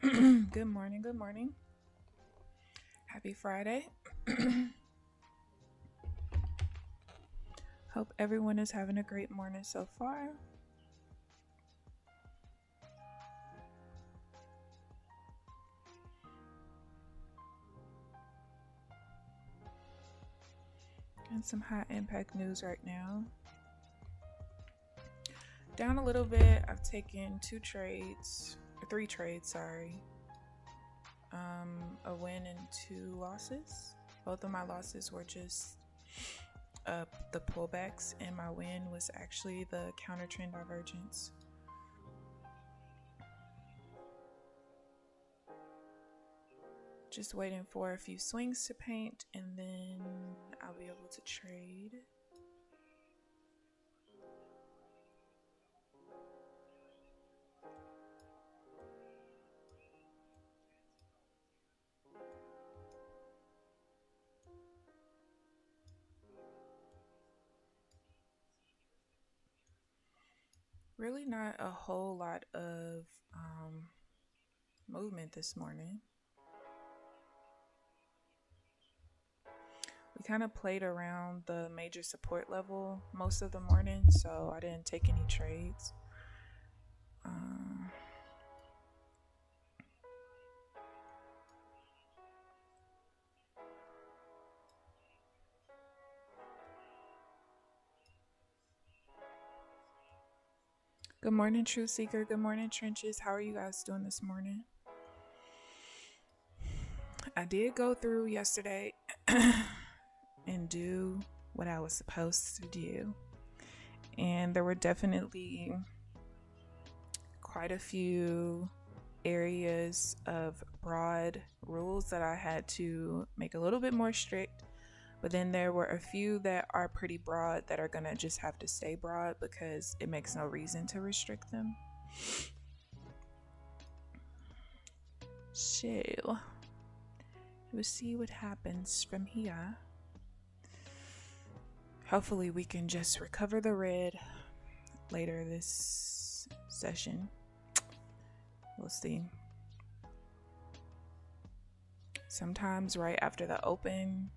Good morning, good morning. Happy Friday. Hope everyone is having a great morning so far. And some high impact news right now. Down a little bit. I've taken three trades, sorry. A win and 2 losses. Both of my losses were just the pullbacks, and my win was actually the counter trend divergence. Just waiting for a few swings to paint, and then I'll be able to trade. Really not a whole lot of movement this morning. We kind of played around the major support level most of the morning, so I didn't take any trades. Good morning, Truth Seeker. Good morning, Trenches. How are you guys doing this morning? I did go through yesterday and do what I was supposed to do. And there were definitely quite a few areas of broad rules that I had to make a little bit more strict. But then there were a few that are pretty broad that are going to just have to stay broad because it makes no reason to restrict them. So, we'll see what happens from here. Hopefully we can just recover the red later this session. We'll see. Sometimes right after the open,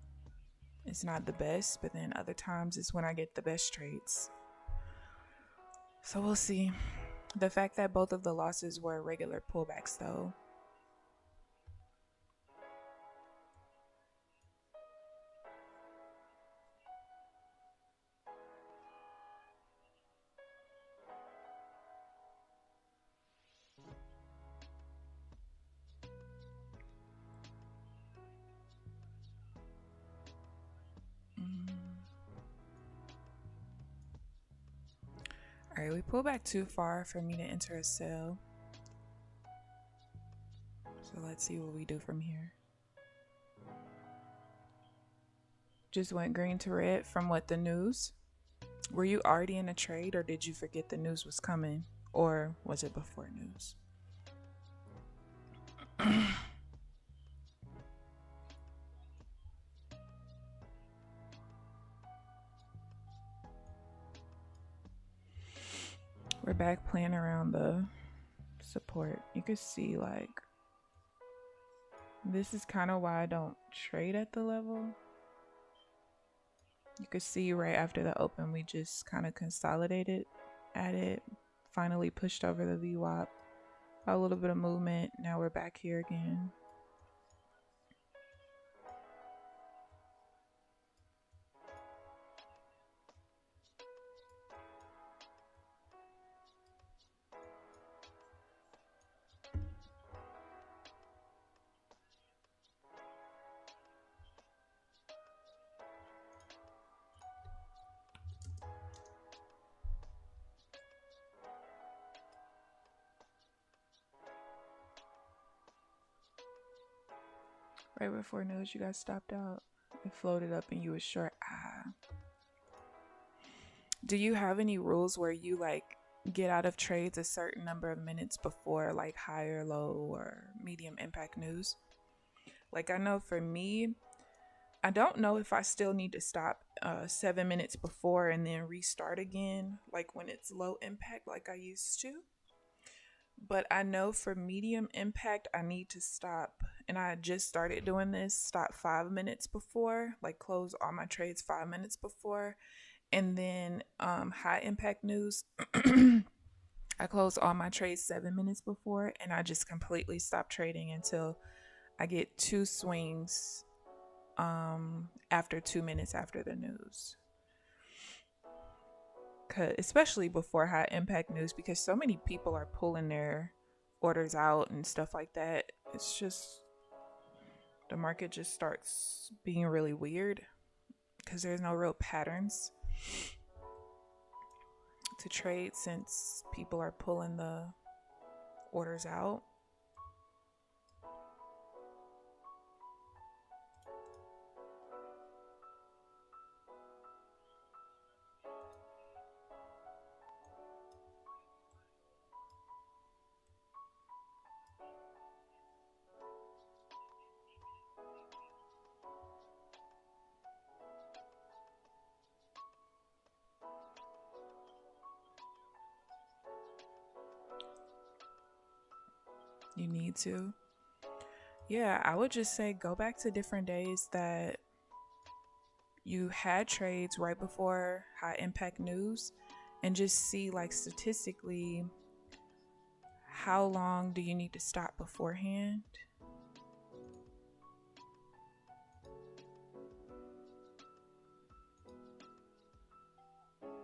it's not the best, but then other times it's when I get the best trades. So we'll see. The fact that both of the losses were regular pullbacks though. Alright, we pull back too far for me to enter a sell. So let's see what we do from here. Just went green to red from what, the news? Were you already in a trade, or did you forget the news was coming? Or was it before news? We're back playing around the support. You can see, like, this is kind of why I don't trade at the level. You could see right after the open, we just kind of consolidated at it, finally pushed over the VWAP. A little bit of movement. Now we're back here again. Right before news, you guys stopped out. It floated up and you were short. Do you have any rules where you like get out of trades a certain number of minutes before like high or low or medium impact news? Like, I know for me, I don't know if I still need to stop 7 minutes before and then restart again, like when it's low impact like I used to. But I know for medium impact, I need to stop. And I just started doing this, stop 5 minutes before, like close all my trades 5 minutes before. And then high impact news, I close all my trades 7 minutes before. And I just completely stop trading until I get two swings after 2 minutes after the news. Especially before high impact news, because so many people are pulling their orders out and stuff like that. It's just the market just starts being really weird because there's no real patterns to trade since people are pulling the orders out. You need to. Yeah, I would just say go back to different days that you had trades right before high impact news and just see, like, statistically, how long do you need to stop beforehand?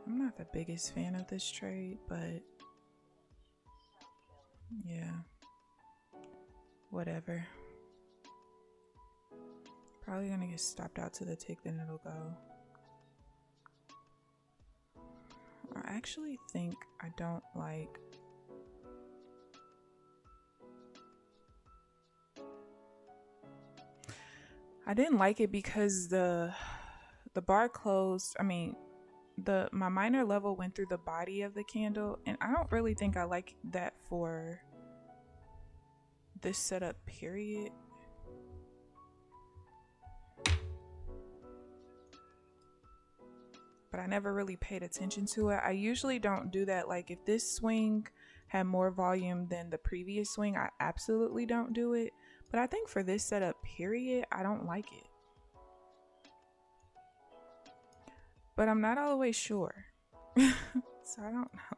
I'm not the biggest fan of this trade, but yeah, whatever. Probably gonna get stopped out to the tick, then it'll go. I actually think I don't like. I didn't like it because the bar closed. I mean, my minor level went through the body of the candle, and I don't really think I like that for this setup period. But I never really paid attention to it. I usually don't do that. Like, if this swing had more volume than the previous swing, I absolutely don't do it. But I think for this setup period, I don't like it. But I'm not always sure. So I don't know.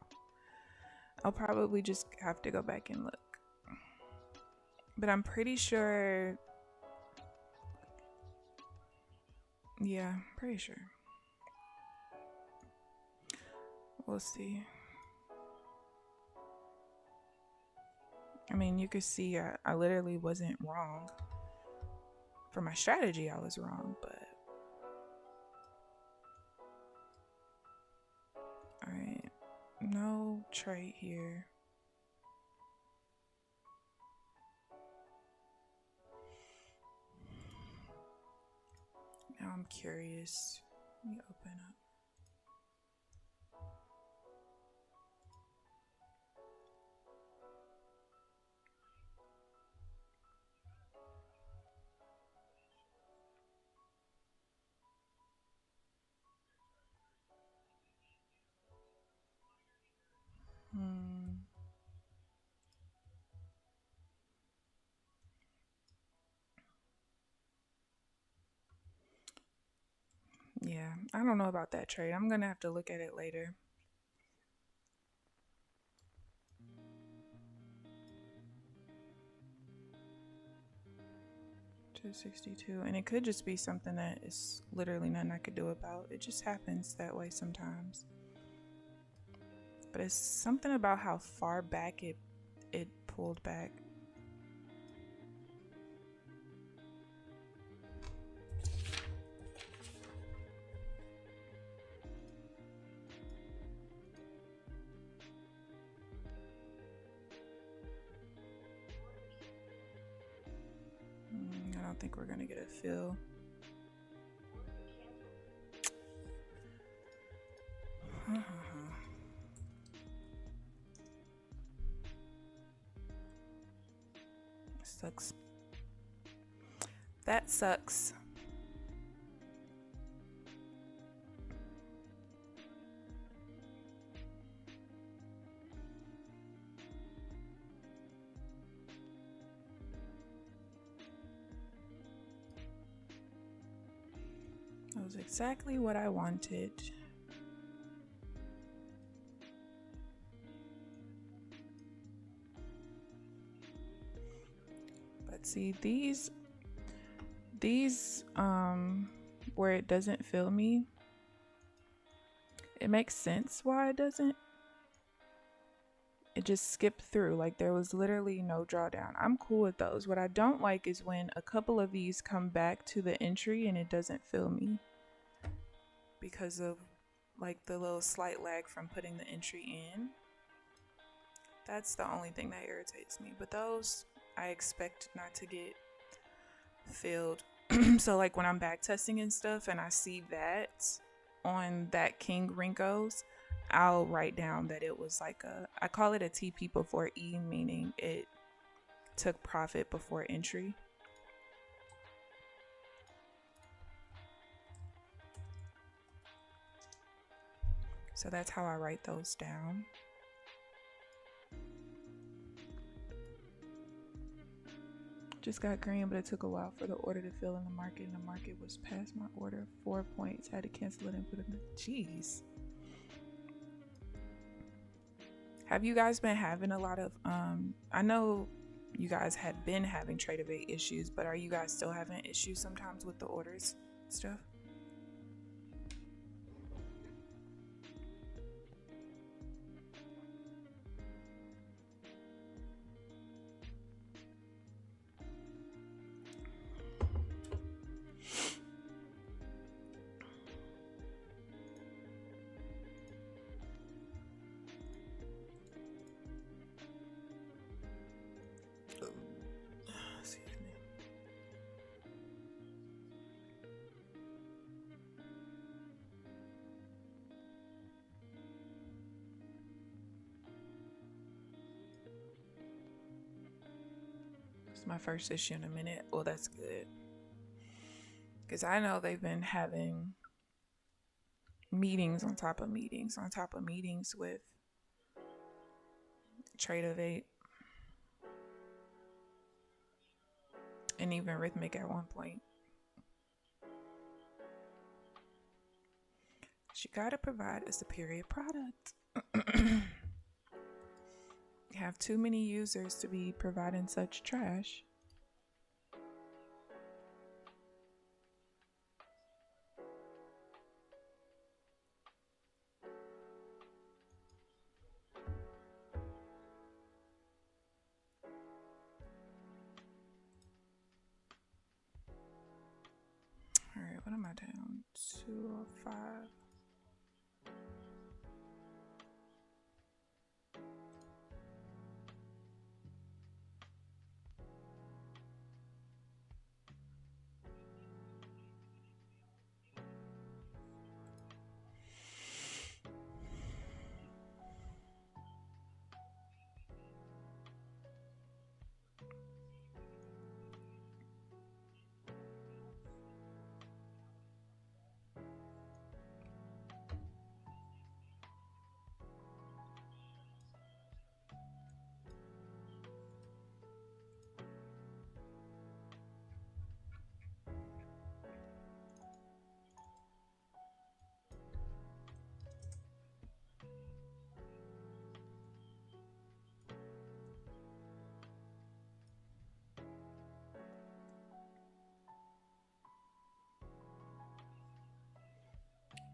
I'll probably just have to go back and look. But I'm pretty sure. Yeah, pretty sure. We'll see. I mean, you could see I literally wasn't wrong. For my strategy, I was wrong, but. Alright. No trade here. Now I'm curious. Let me open up. Yeah, I don't know about that trade. I'm gonna have to look at it later. $262, and it could just be something that is literally nothing I could do about. It just happens that way sometimes. But it's something about how far back it pulled back. I don't think we're gonna get a fill. Sucks. That sucks. was exactly what I wanted. But see, these where it doesn't fill me, it makes sense why it doesn't. It just skipped through, like there was literally no drawdown. I'm cool with those. What I don't like is when a couple of these come back to the entry and it doesn't fill me because of like the little slight lag from putting the entry in. That's the only thing that irritates me. But those I expect not to get filled. So like when I'm back testing and stuff and I see that on that King Rinkos, I'll write down that it was like I call it a TP before E, meaning it took profit before entry. So that's how I write those down. Just got green, but it took a while for the order to fill in the market, and the market was past my order. 4 points. Had to cancel it and put it in. Jeez. Have you guys been having a lot of I know you guys had been having trade evade issues, but are you guys still having issues sometimes with the orders stuff? It's my first issue in a minute. Well, that's good. Because I know they've been having meetings on top of meetings on top of meetings with trade evade. And even Rhythmic at one point. You gotta provide a superior product. You have too many users to be providing such trash. Alright, what am I down? 205.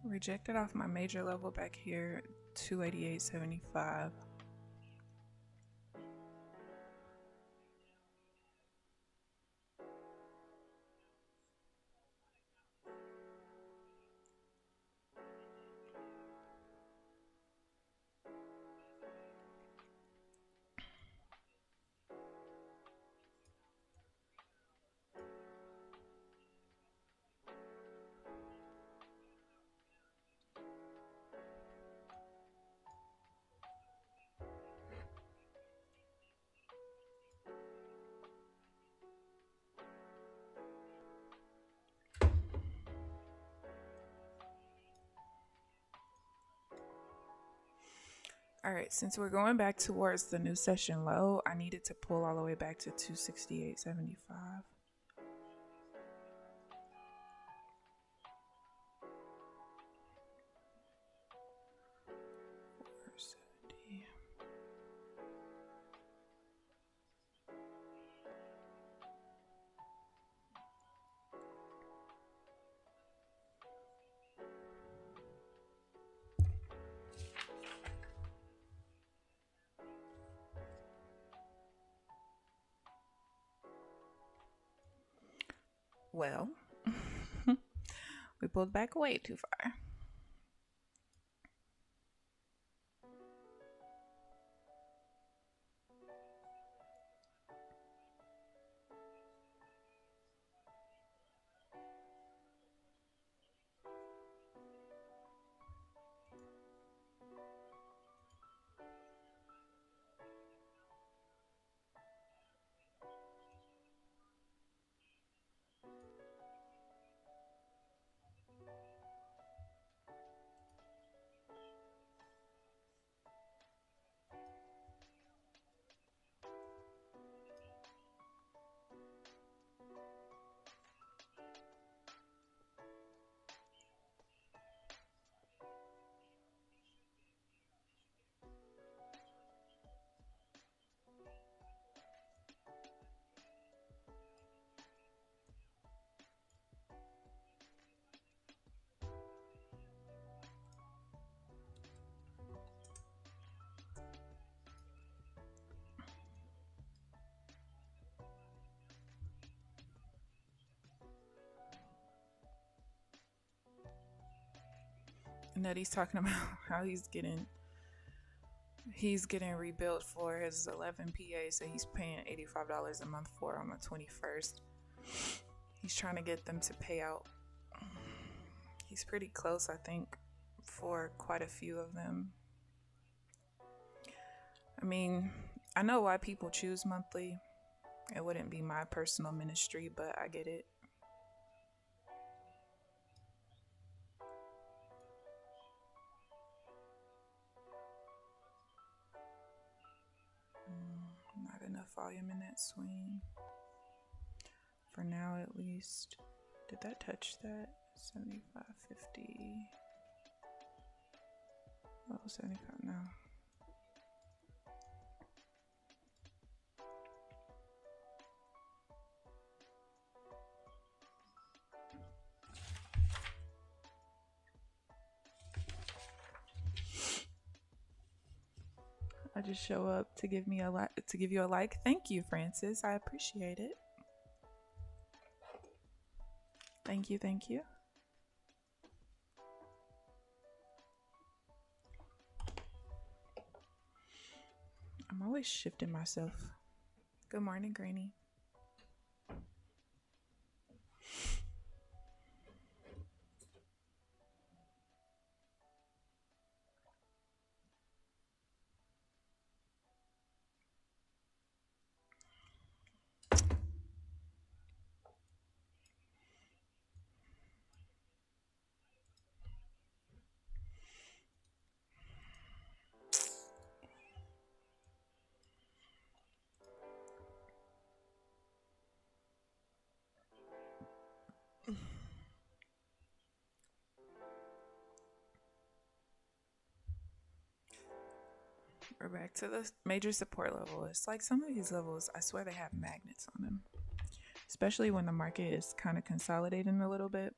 Rejected off my major level back here, 288.75. All right, since we're going back towards the new session low, I needed to pull all the way back to 268.75. Well, we pulled back way too far. And that he's talking about how he's getting rebuilt for his 11 PAs that he's paying $85 a month for on the 21st. He's trying to get them to pay out. He's pretty close, I think, for quite a few of them. I mean, I know why people choose monthly. It wouldn't be my personal ministry, but I get it. Not enough volume in that swing. For now, at least. Did that touch that? 75.50. Oh, 75 now. I just show up to give you a like. Thank you, Francis. I appreciate it. Thank you, thank you. I'm always shifting myself. Good morning, Granny. We're back to the major support level. It's like some of these levels, I swear they have magnets on them. Especially when the market is kind of consolidating a little bit.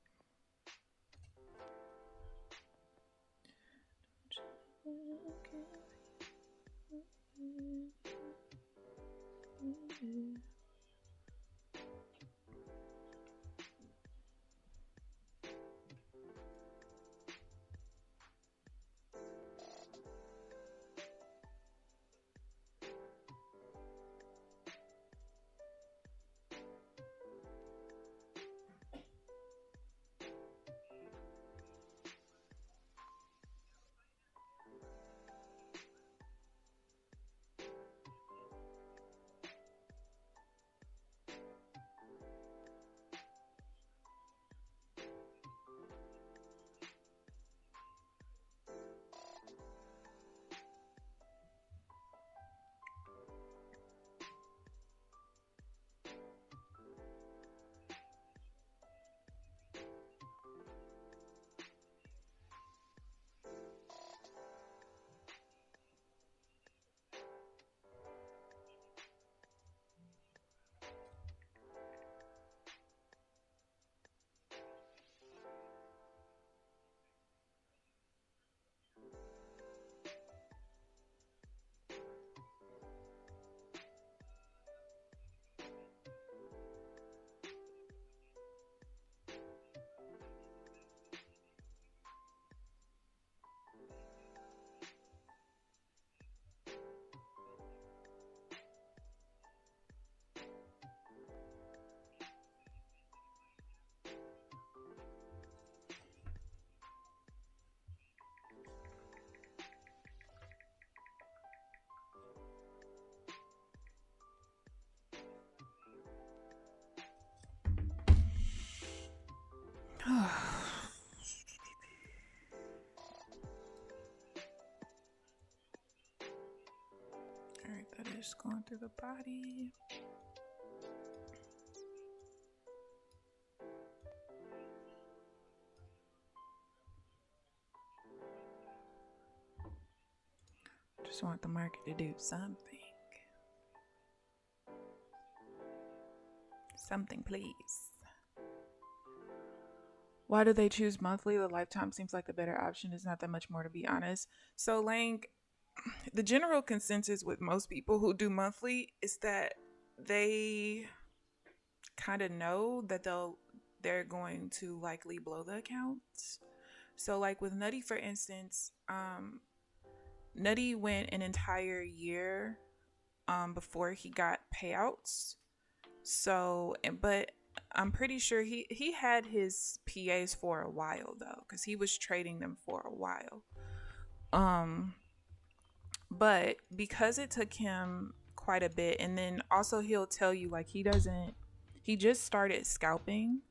All right, that is going through the body. Just want the market to do something. Something, please. Why do they choose monthly? The lifetime seems like the better option. It's not that much more, to be honest. So, Lang, the general consensus with most people who do monthly is that they kind of know that they're going to likely blow the accounts. So, like with Nutty, for instance, Nutty went an entire year before he got payouts. So, but I'm pretty sure he had his PAs for a while though, because he was trading them for a while. But because it took him quite a bit, and then also he'll tell you like he just started scalping,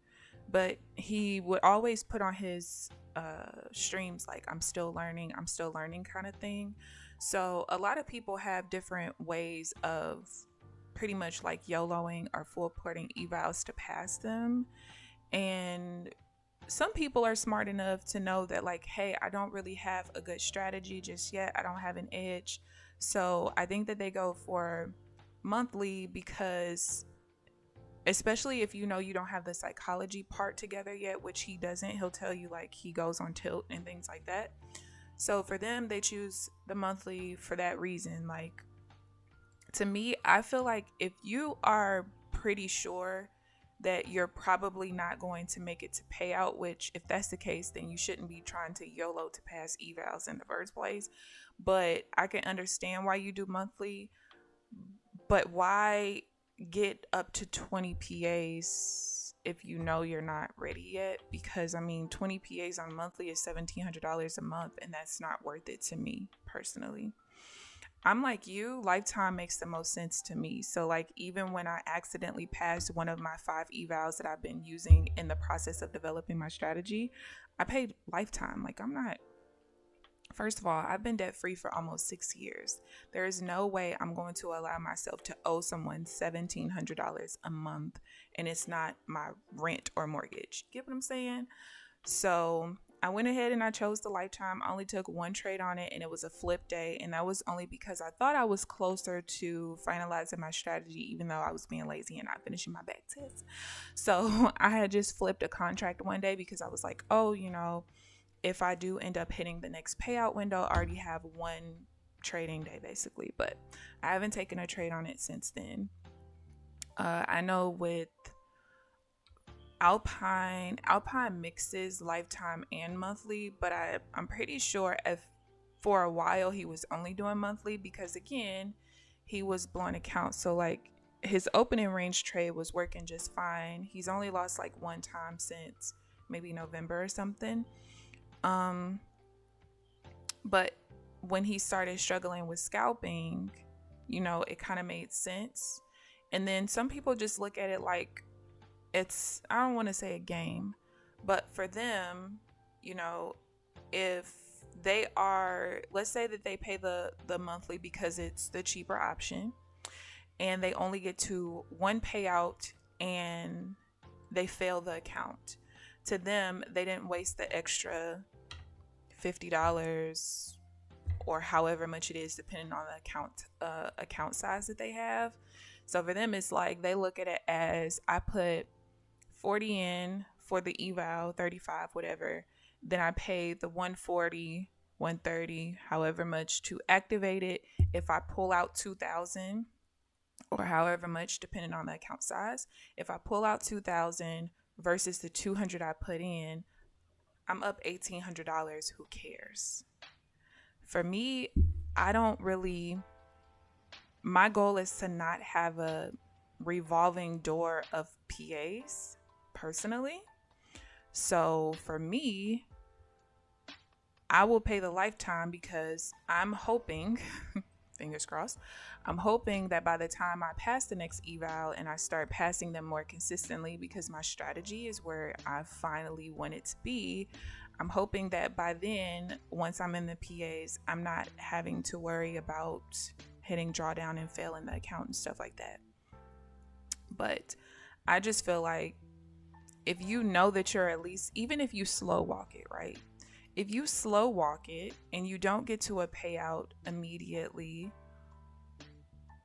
but he would always put on his streams like I'm still learning kind of thing. So a lot of people have different ways of pretty much like YOLOing or full porting evals to pass them. And some people are smart enough to know that like, hey, I don't really have a good strategy just yet. I don't have an edge. So I think that they go for monthly because especially if you know you don't have the psychology part together yet, which he doesn't. He'll tell you like he goes on tilt and things like that. So for them, they choose the monthly for that reason. Like, to me, I feel like if you are pretty sure that you're probably not going to make it to payout, which if that's the case, then you shouldn't be trying to YOLO to pass evals in the first place. But I can understand why you do monthly, but why get up to 20 PAs if you know you're not ready yet? Because I mean, 20 PAs on monthly is $1,700 a month, and that's not worth it to me personally. I'm like you, lifetime makes the most sense to me. So like even when I accidentally passed one of my 5 evals that I've been using in the process of developing my strategy, I paid lifetime. Like first of all, I've been debt free for almost 6 years. There is no way I'm going to allow myself to owe someone $1,700 a month and it's not my rent or mortgage. Get what I'm saying? So I went ahead and I chose the lifetime. I only took one trade on it and it was a flip day. And that was only because I thought I was closer to finalizing my strategy, even though I was being lazy and not finishing my back test. So I had just flipped a contract one day because I was like, oh, you know, if I do end up hitting the next payout window, I already have one trading day basically. But I haven't taken a trade on it since then. I know with Alpine mixes lifetime and monthly, but I'm pretty sure if for a while he was only doing monthly because again he was blowing accounts. So like his opening range trade was working just fine. He's only lost like one time since maybe November or something. But when he started struggling with scalping, you know, it kind of made sense. And then some people just look at it like it's, I don't want to say a game, but for them, you know, if they are, let's say that they pay the monthly because it's the cheaper option and they only get to one payout and they fail the account. To them, they didn't waste the extra $50 or however much it is depending on the account size that they have. So for them, it's like they look at it as I put 40 in for the eval, 35, whatever. Then I pay the 140, 130, however much to activate it. If I pull out 2,000 or however much, depending on the account size, if I pull out 2,000 versus the 200 I put in, I'm up $1,800. Who cares? For me, I don't really, my goal is to not have a revolving door of PAs personally. So for me, I will pay the lifetime because I'm hoping, fingers crossed, I'm hoping that by the time I pass the next eval and I start passing them more consistently, because my strategy is where I finally want it to be, I'm hoping that by then, once I'm in the PAs, I'm not having to worry about hitting drawdown and failing the account and stuff like that. But I just feel like if you know that you're at least, even if you slow walk it, right? If you slow walk it and you don't get to a payout immediately,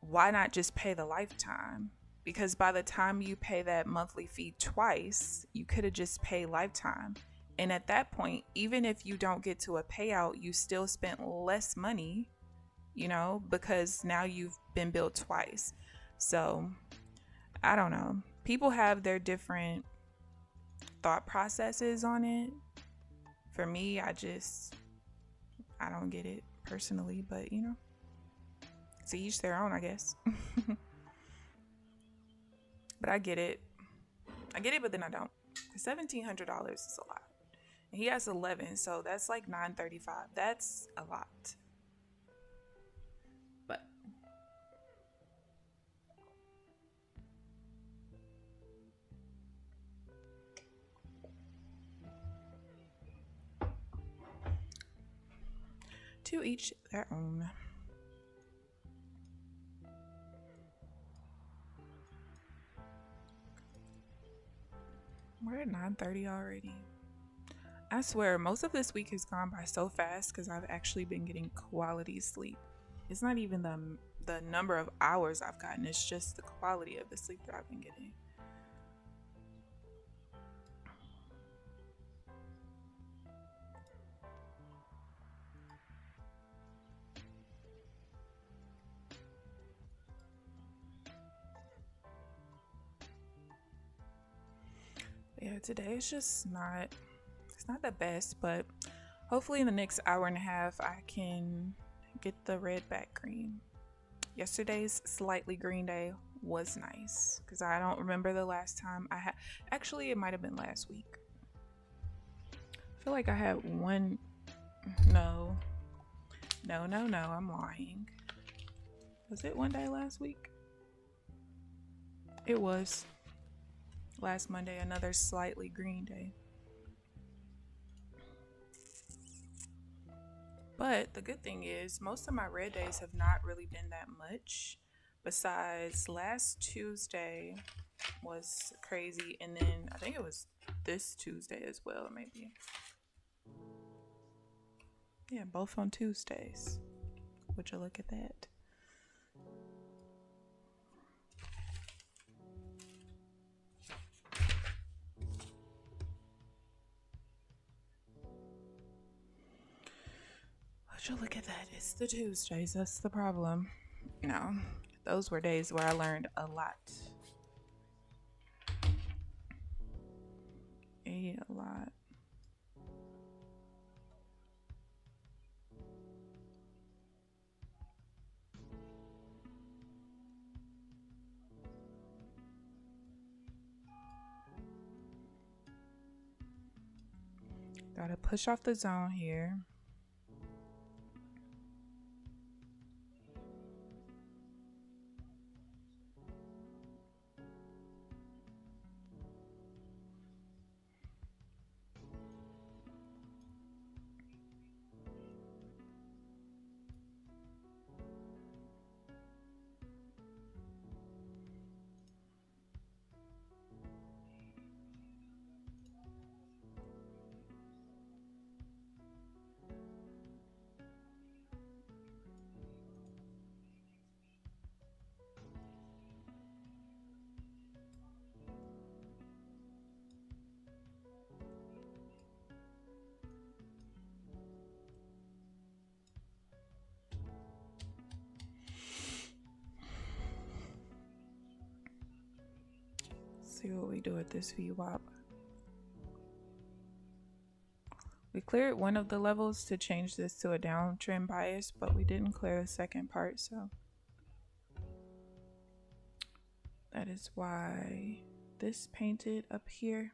why not just pay the lifetime? Because by the time you pay that monthly fee twice, you could have just paid lifetime. And at that point, even if you don't get to a payout, you still spent less money, you know, because now you've been billed twice. So I don't know. People have their different thought processes on it. For me, I don't get it personally, but you know, to each their own, I guess. But I get it, but then I don't. $1,700 is a lot. And he has 11, so that's like $935. That's a lot. But to each their own. We're at 9:30 already. I swear, most of this week has gone by so fast because I've actually been getting quality sleep. It's not even the number of hours I've gotten, it's just the quality of the sleep that I've been getting. Yeah, today is just it's not the best, but hopefully in the next hour and a half I can get the red back green. Yesterday's slightly green day was nice because I don't remember the last time I had. Actually, it might have been last week. I feel like I had one. No, I'm lying. Was it one day last week? It was. Last Monday, another slightly green day. But the good thing is, most of my red days have not really been that much. Besides, last Tuesday was crazy, and then I think it was this Tuesday as well, maybe. Yeah, both on Tuesdays. Would you look at that? Would you look at that? It's the Tuesdays. That's the problem. No, those were days where I learned a lot. A lot. Gotta push off the zone here. See what we do with this VWAP. We cleared one of the levels to change this to a downtrend bias, but we didn't clear the second part, so that is why this painted up here.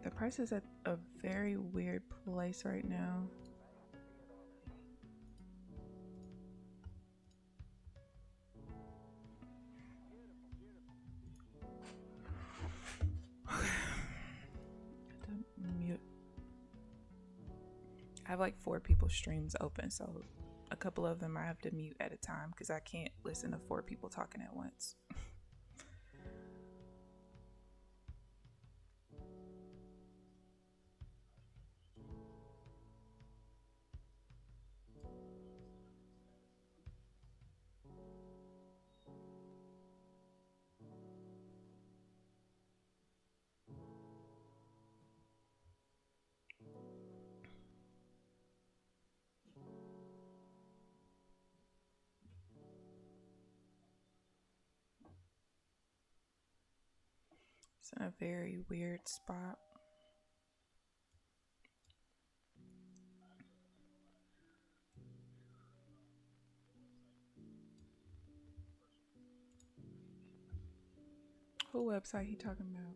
Alright, the price is at a very weird place right now. Mute. I have like 4 people's streams open, so a couple of them I have to mute at a time because I can't listen to 4 people talking at once. It's in a very weird spot. Who website he talking about?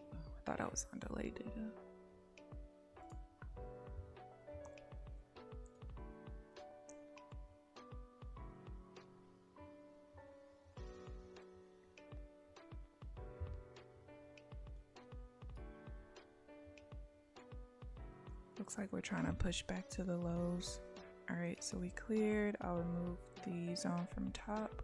Oh, I thought I was on delayed data. Looks like we're trying to push back to the lows. All right, so we cleared. I'll remove the zone from top.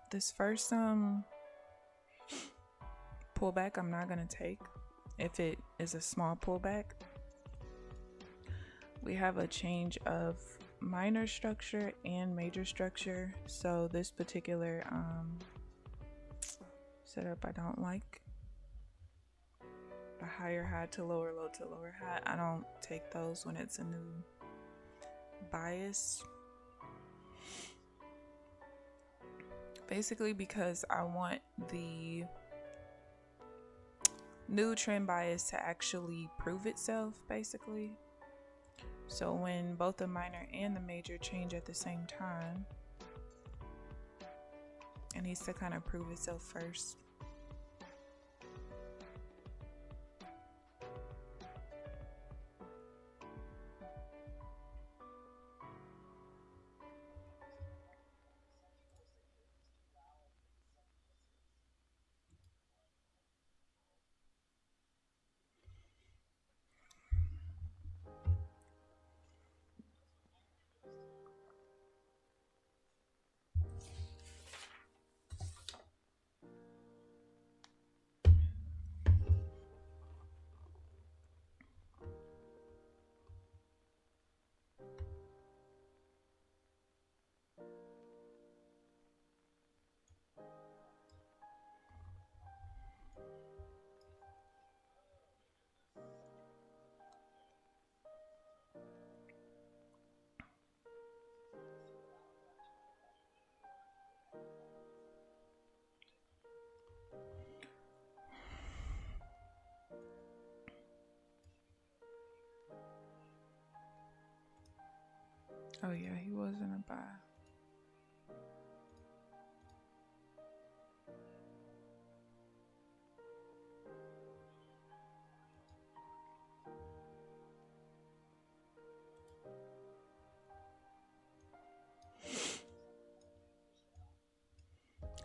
This first pullback I'm not gonna take if it is a small pullback. We have a change of minor structure and major structure, so this particular setup I don't like. The higher high to lower low to lower high, I don't take those when it's a new bias. Basically because I want the new trend bias to actually prove itself, basically. So when both the minor and the major change at the same time, it needs to kind of prove itself first. Oh yeah, he was in a buy.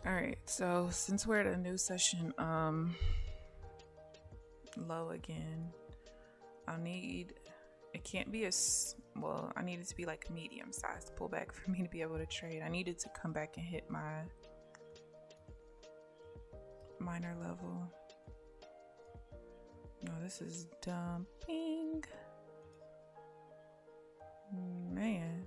All right, so since we're at a new session, low again, I'll need, it can't be well, I need it to be like medium sized pullback for me to be able to trade. I needed to come back and hit my minor level. No, this is dumping. Man.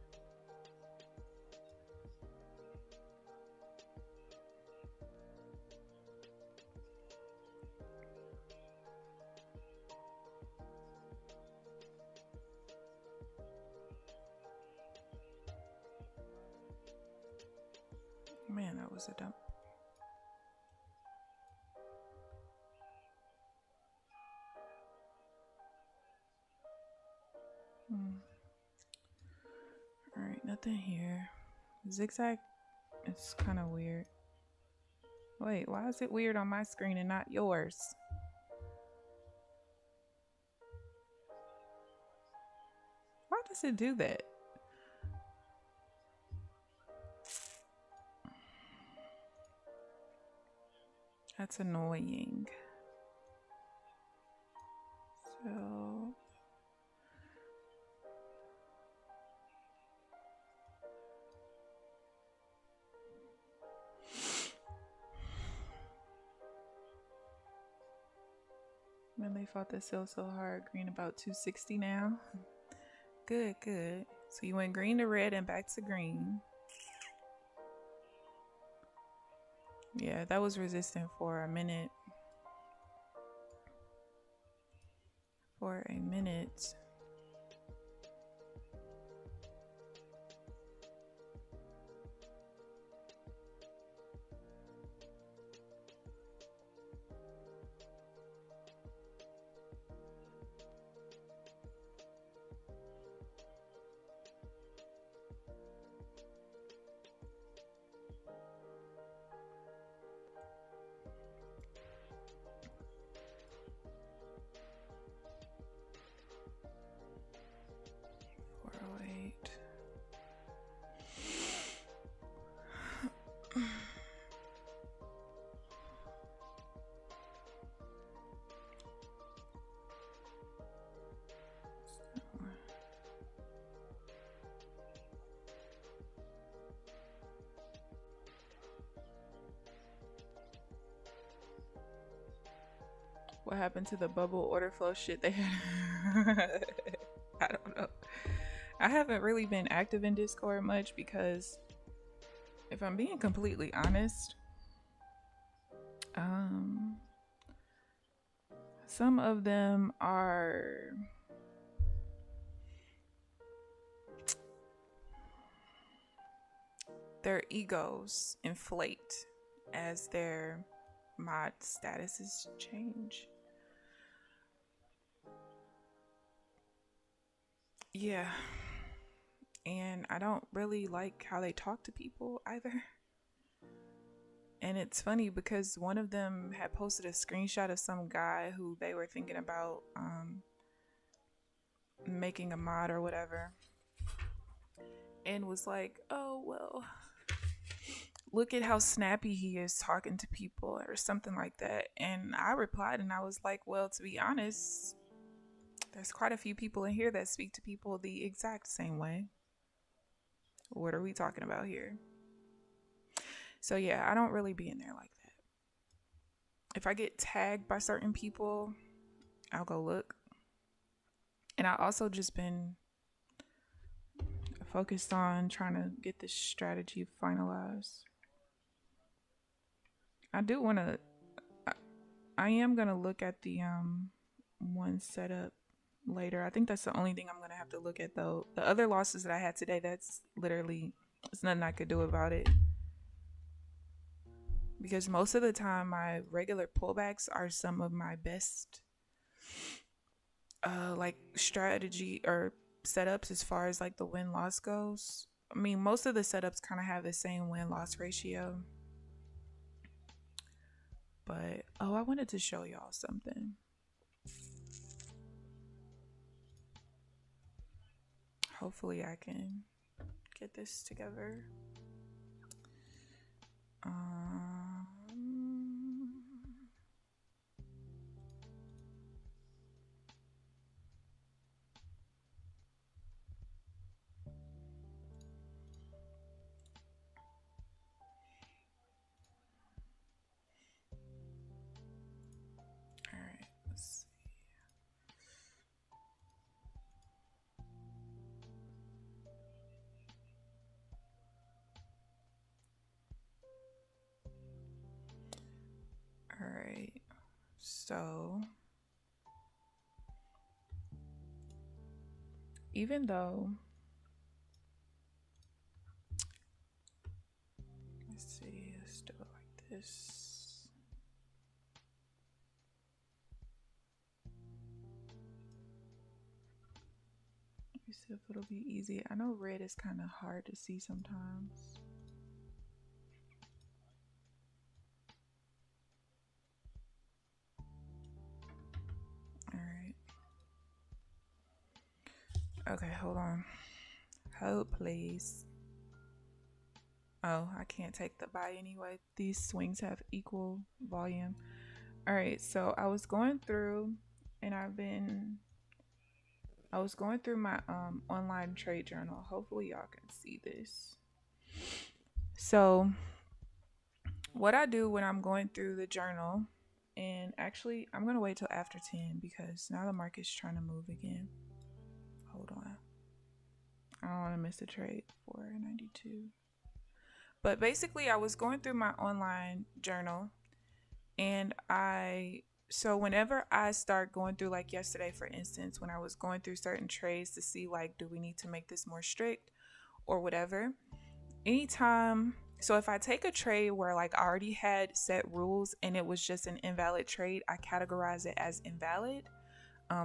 Man, that was a dump. Alright, nothing here. Zigzag is kind of weird. Wait, why is it weird on my screen and not yours? Why does it do that? That's annoying. So when they fought the sell so hard, green about 260 now. Good, good. So you went green to red and back to green. Yeah, that was resistant for a minute. For a minute. What happened to the bubble order flow shit they had? I don't know. I haven't really been active in Discord much because if I'm being completely honest, some of them are their egos inflate as their mod statuses change. Yeah. And I don't really like how they talk to people either. And it's funny because one of them had posted a screenshot of some guy who they were thinking about making a mod or whatever. And was like, oh, well, look at how snappy he is talking to people or something like that. And I replied and I was like, well, to be honest, there's quite a few people in here that speak to people the exact same way. What are we talking about here? So yeah, I don't really be in there like that. If I get tagged by certain people, I'll go look. And I also just been focused on trying to get this strategy finalized. I do want to, I am going to look at the one setup later. I think that's the only thing I'm going to have to look at though. The other losses that I had today, that's literally, there's nothing I could do about it. Because most of the time my regular pullbacks are some of my best like strategy or setups as far as like the win-loss goes. I mean, most of the setups kind of have the same win-loss ratio. But, oh, I wanted to show y'all something. Hopefully I can get this together. Alright, so even though Let's see, let's do it like this. Let me see if it'll be easy. I know red is kind of hard to see sometimes. All right. Okay, hold on. Hold, please. Oh, I can't take the buy anyway. These swings have equal volume. All right, so I was going through and I was going through my online trade journal. Hopefully y'all can see this. So what I do when I'm going through the journal, and actually I'm gonna wait till after 10 because now the market's trying to move again. Hold on. I don't want to miss a trade. 492. But basically I was going through my online journal, and so whenever I start going through, like yesterday for instance, when I was going through certain trades to see like, do we need to make this more strict or whatever, anytime, so if I take a trade where like I already had set rules and it was just an invalid trade, I categorize it as invalid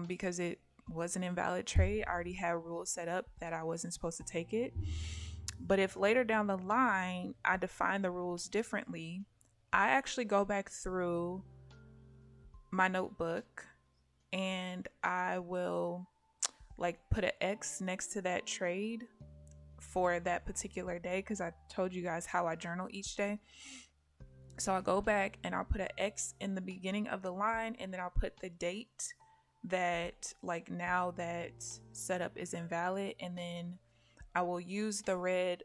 because it was an invalid trade. I already had rules set up that I wasn't supposed to take it. But if later down the line I define the rules differently, I actually go back through my notebook and I will like put an X next to that trade for that particular day, because I told you guys how I journal each day. So I'll go back and I'll put an X in the beginning of the line, and then I'll put the date that like now that setup is invalid, and then I will use the red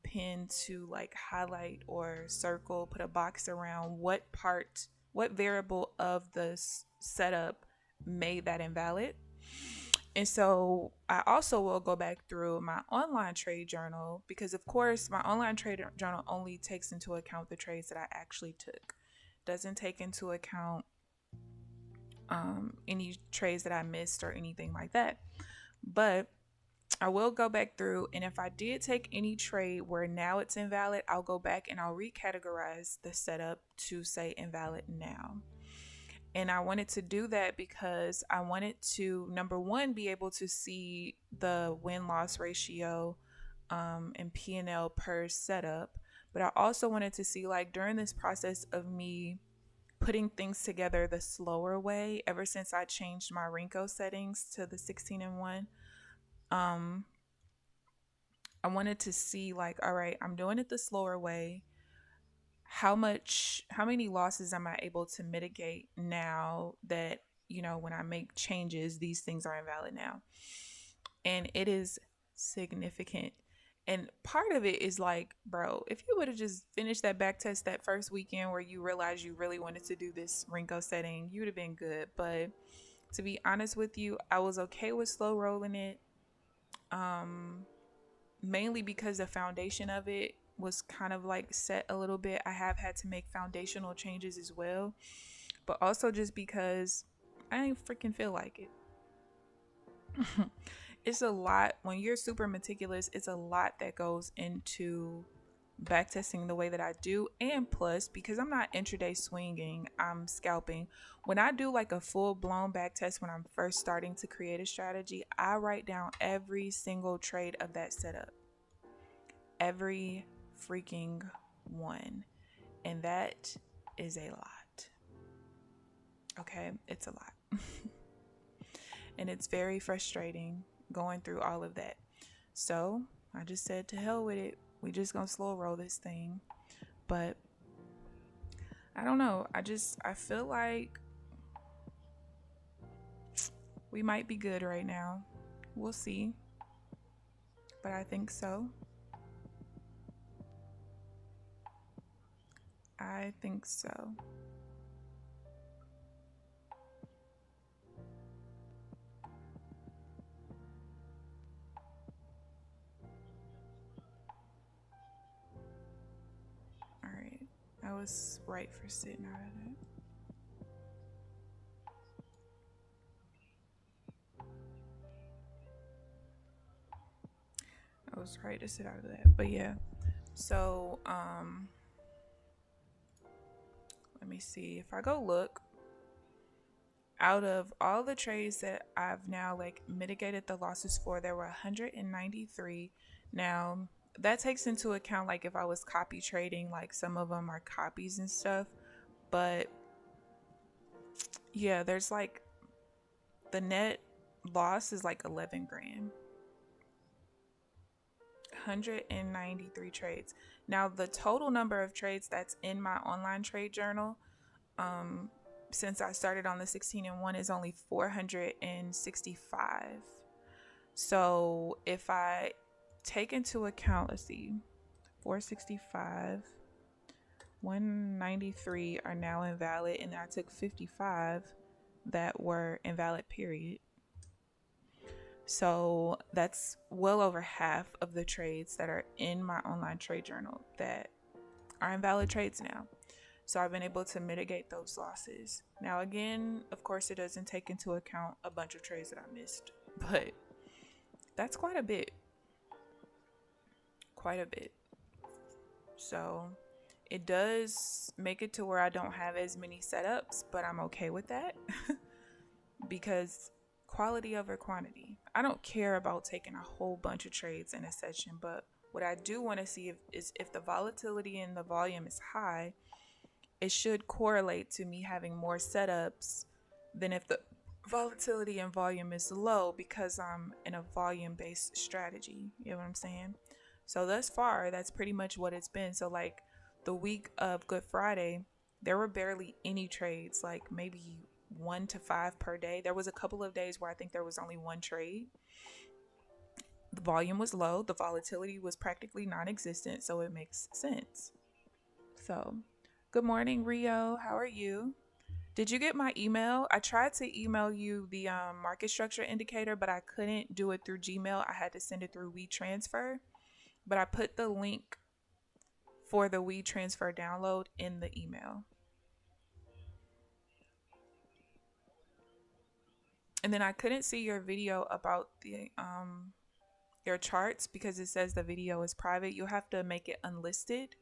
pen to like highlight or circle, put a box around what variable of the setup made that invalid. And so I also will go back through my online trade journal, because of course my online trade journal only takes into account the trades that I actually took. Doesn't take into account any trades that I missed or anything like that. But I will go back through, and if I did take any trade where now it's invalid, I'll go back and I'll recategorize the setup to say invalid now. And I wanted to do that because I wanted to, number one, be able to see the win-loss ratio and P&L per setup. But I also wanted to see, like, during this process of me putting things together the slower way, ever since I changed my Renko settings to the 16-1, I wanted to see, like, all right, I'm doing it the slower way. How many losses am I able to mitigate now that, you know, when I make changes, these things are invalid now? And it is significant. And part of it is like, bro, if you would have just finished that back test that first weekend where you realized you really wanted to do this Renko setting, you would have been good. But to be honest with you, I was okay with slow rolling it. Mainly because the foundation of it was kind of like set a little bit. I have had to make foundational changes as well, but also just because I didn't freaking feel like it. It's a lot when you're super meticulous. It's a lot that goes into backtesting the way that I do, and plus because I'm not intraday swinging, I'm scalping. When I do like a full-blown backtest when I'm first starting to create a strategy, I write down every single trade of that setup, every freaking one, and that is a lot. Okay, it's a lot. And it's very frustrating going through all of that. So I just said, to hell with it, we just gonna slow roll this thing. But I don't know, I feel like we might be good right now. We'll see, but I think so. I think so. All right, I was right for sitting out of that. I was right to sit out of that. But yeah, so let me see. If I go look, out of all the trades that I've now like mitigated the losses for, there were 193. Now, that takes into account like if I was copy trading, like some of them are copies and stuff. But yeah, there's like the net loss is like 11 grand. 193 trades. Now, the total number of trades that's in my online trade journal, since I started on the 16-1 is only 465. So if I take into account, let's see, 465, 193 are now invalid, and I took 55 that were invalid, period. So that's well over half of the trades that are in my online trade journal that are invalid trades now. So I've been able to mitigate those losses. Now, again, of course, it doesn't take into account a bunch of trades that I missed, but that's quite a bit. Quite a bit. So it does make it to where I don't have as many setups, but I'm okay with that because quality over quantity. I don't care about taking a whole bunch of trades in a session, but what I do want to see is if the volatility and the volume is high, it should correlate to me having more setups than if the volatility and volume is low, because I'm in a volume-based strategy. You know what I'm saying? So thus far, that's pretty much what it's been. So like the week of Good Friday, there were barely any trades, like maybe 1 to 5 per day. There was a couple of days where I think there was only one trade. The volume was low. The volatility was practically non-existent. So it makes sense. So good morning, Rio. How are you? Did you get my email? I tried to email you the market structure indicator, but I couldn't do it through Gmail. I had to send it through WeTransfer. But I put the link for the WeTransfer download in the email. And then I couldn't see your video about the your charts because it says the video is private. You'll have to make it unlisted,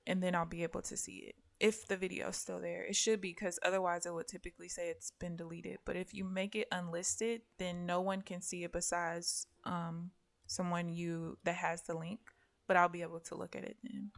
and then I'll be able to see it. If the video is still there, it should be, because otherwise it would typically say it's been deleted. But if you make it unlisted, then no one can see it besides someone that has the link. But I'll be able to look at it then.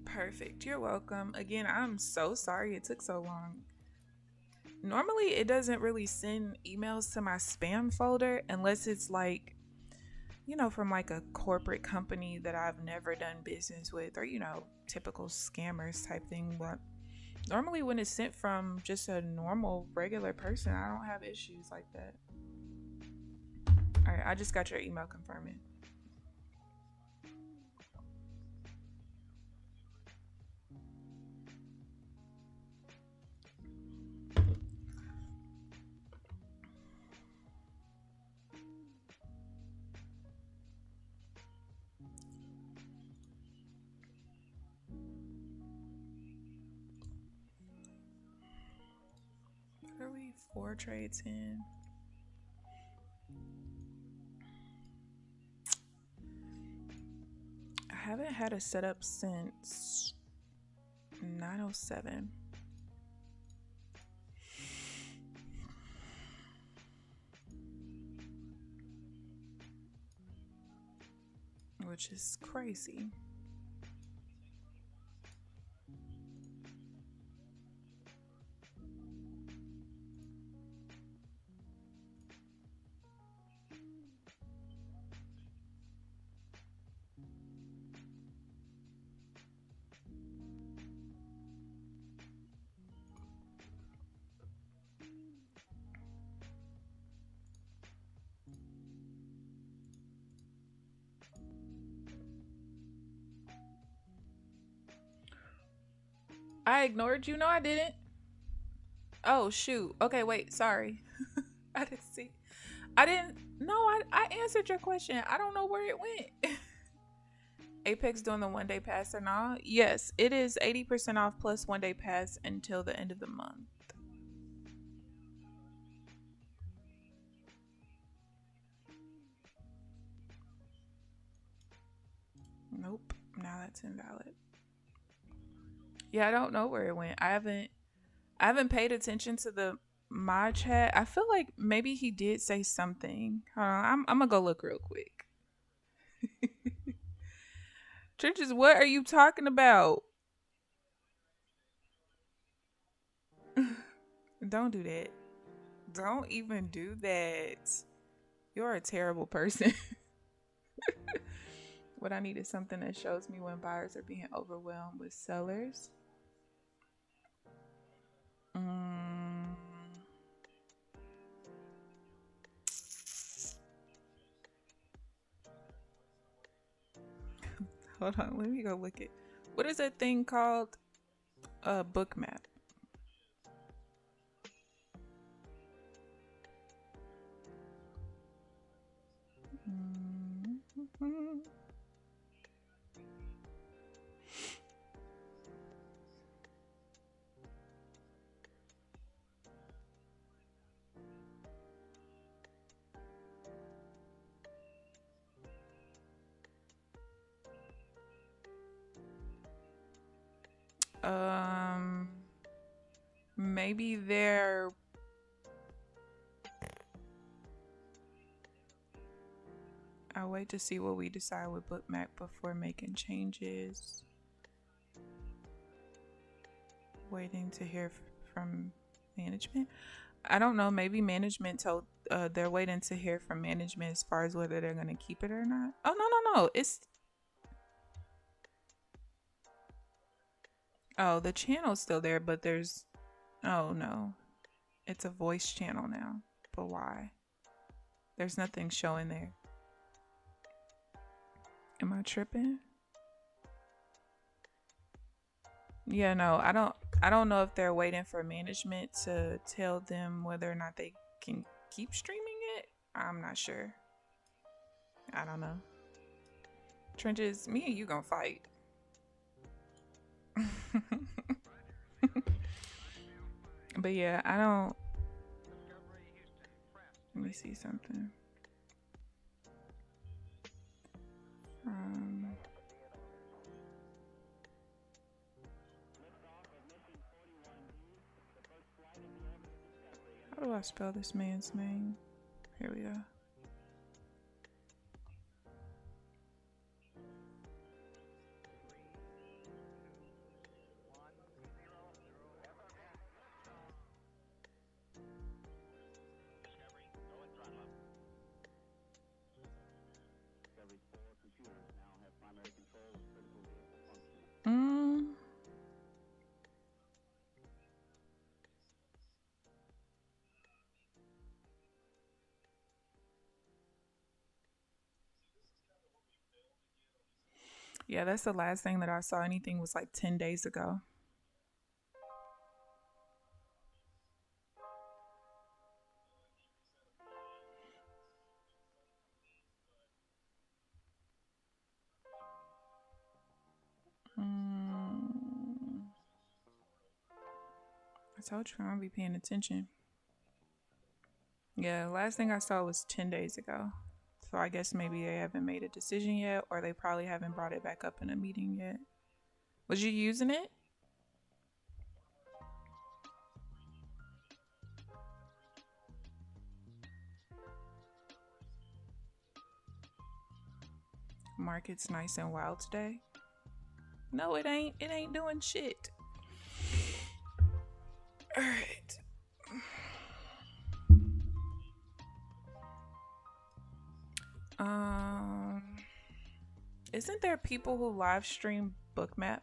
Perfect. You're welcome. Again, I'm so sorry it took so long. Normally, it doesn't really send emails to my spam folder unless it's like, from like a corporate company that I've never done business with, or, typical scammers type thing. But normally when it's sent from just a normal, regular person, I don't have issues like that. All right, I just got your email confirming. What are we 4 trades in? I haven't had a setup since 9:07. Which is crazy. I ignored you. No, I didn't. Oh, shoot. Okay, wait. Sorry. I didn't see. I didn't. No, I answered your question. I don't know where it went. Apex doing the 1-day pass or not? Yes, it is 80% off plus 1-day pass until the end of the month. Nope. Now that's invalid. Yeah, I don't know where it went. I haven't paid attention to the my chat. I feel like maybe he did say something. Hold on, I'm gonna go look real quick. Trenches, what are you talking about? Don't do that. Don't even do that. You're a terrible person. What I need is something that shows me when buyers are being overwhelmed with sellers. Hold on, let me go look at. What is that thing called? A book map. Maybe they're I'll wait to see what we decide with Bookmap before making changes. Waiting to hear from management. I don't know. Maybe management told they're waiting to hear from management as far as whether they're gonna keep it or not. Oh no. It's the channel's still there, but there's no. It's a voice channel now. But why? There's nothing showing there. Am I tripping? Yeah, no, I don't know if they're waiting for management to tell them whether or not they can keep streaming it. I'm not sure. I don't know. Trenches, me and you gonna fight. But yeah, I don't. Let me see something. How do I spell this man's name? Here we go. Yeah, that's the last thing that I saw. Anything was like 10 days ago. I told you I'm gonna be paying attention. Yeah, last thing I saw was 10 days ago. So I guess maybe they haven't made a decision yet, or they probably haven't brought it back up in a meeting yet. Was you using it? Market's nice and wild today. No, it ain't. It ain't doing shit. All right. Isn't there people who live stream Bookmap?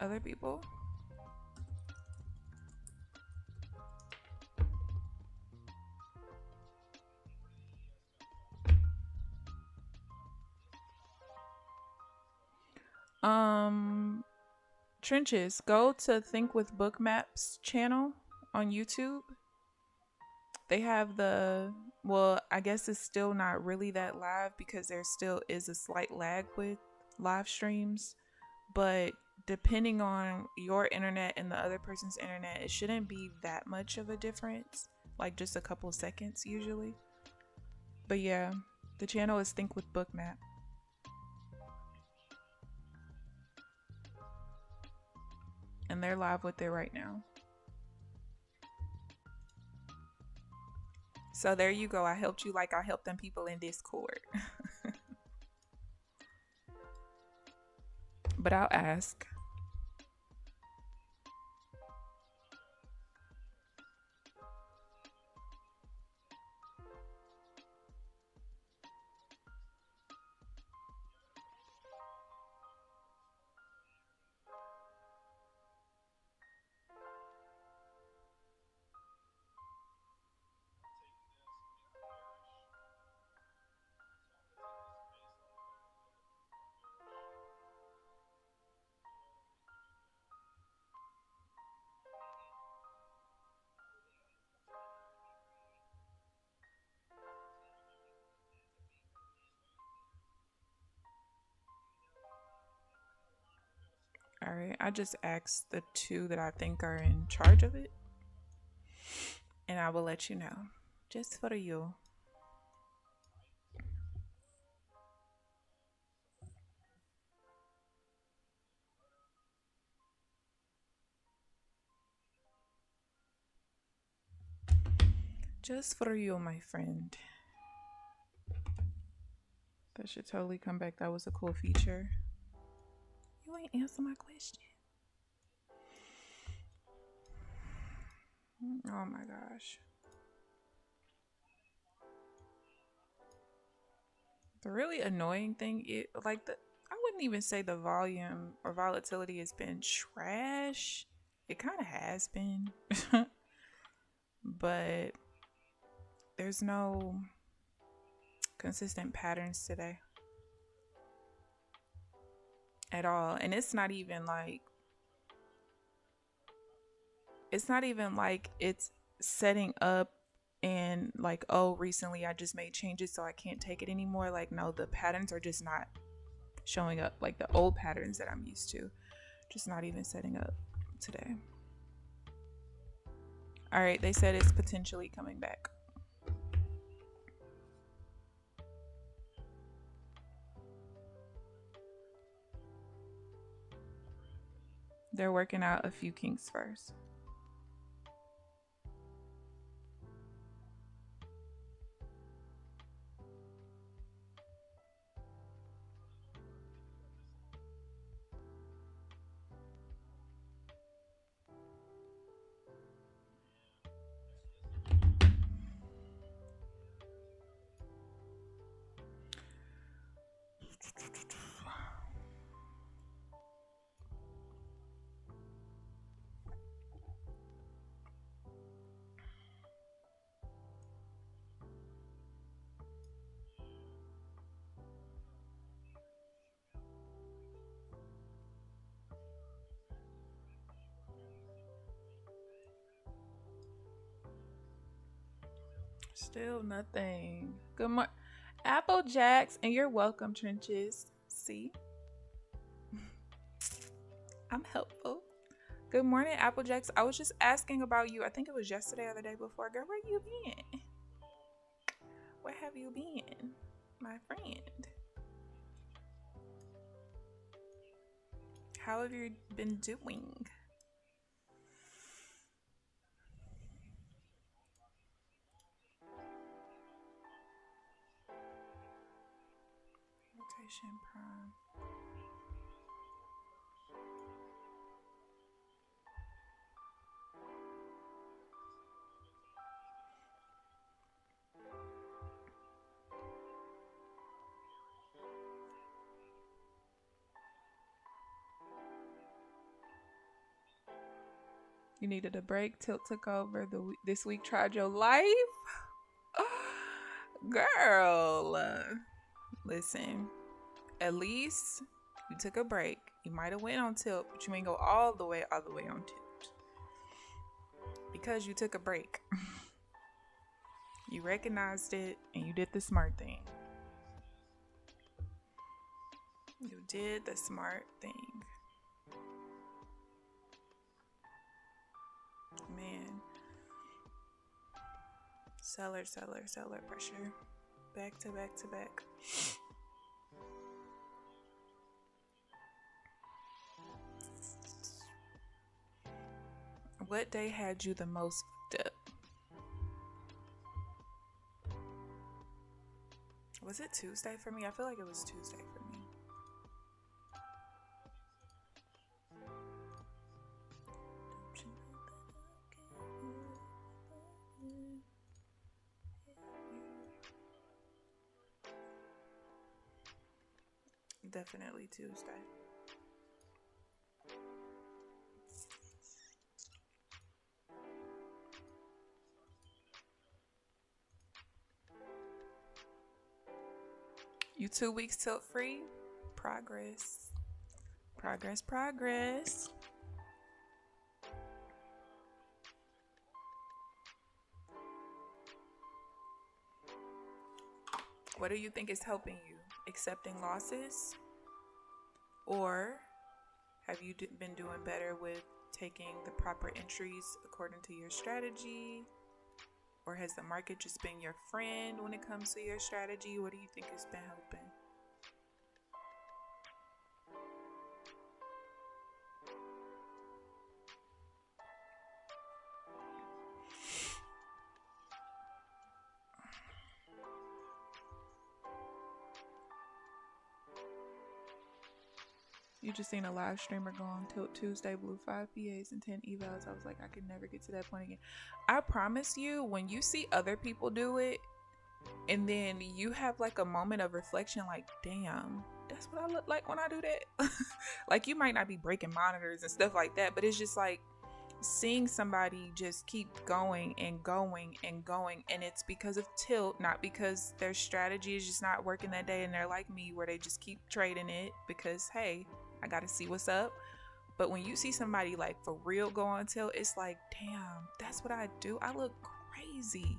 Other people? Trenches, go to Think with Bookmaps channel on YouTube. They have the, well, I guess it's still not really that live because there still is a slight lag with live streams. But depending on your internet and the other person's internet, it shouldn't be that much of a difference. Like just a couple seconds usually. But yeah, the channel is Think with Bookmap. And they're live with it right now. So there you go. I helped you like I helped them people in Discord. But I'll ask. All right, I just asked the two that I think are in charge of it, and I will let you know, just for you. Just for you, my friend. That should totally come back. That was a cool feature. You ain't answer my question. Oh my gosh. The really annoying thing is I wouldn't even say the volume or volatility has been trash. It kind of has been. But there's no consistent patterns today at all. And it's not even like it's setting up and like, oh, recently I just made changes so I can't take it anymore. Like, no, the patterns are just not showing up, like the old patterns that I'm used to, just not even setting up today. All right, they said it's potentially coming back. They're working out a few kinks first. Still nothing. Good morning, Apple Jacks, and you're welcome, Trenches. See, I'm helpful. Good morning, Apple Jacks. I was just asking about you. I think it was yesterday or the day before. Girl, where you been? Where have you been, my friend? How have you been doing? Rotation prime. You needed a break. Tilt took over this week. Tried your life, girl. Listen, at least You took a break. You might have went on tilt, but you ain't go all the way on tilt. Because you took a break. You recognized it and you did the smart thing. You did the smart thing. Man. Seller pressure. Back to back to back. What day had you the most fucked up? Was it Tuesday for me? I feel like it was Tuesday for me. Definitely Tuesday. You 2 weeks tilt free? Progress. Progress. What do you think is helping you? Accepting losses? Or have you been doing better with taking the proper entries according to your strategy? Or has the market just been your friend when it comes to your strategy? What do you think has been helping? You just seen a live streamer go on Tilt Tuesday, blew 5 PAs and 10 evals. I was like, I could never get to that point again. I promise you, when you see other people do it, and then you have like a moment of reflection, like, damn, that's what I look like when I do that. Like, you might not be breaking monitors and stuff like that, but it's just like seeing somebody just keep going and going and going, and it's because of tilt, not because their strategy is just not working that day and they're like me where they just keep trading it because, hey, I gotta see what's up. But when you see somebody like for real go on tilt, it's like, damn, that's what I do. I look crazy.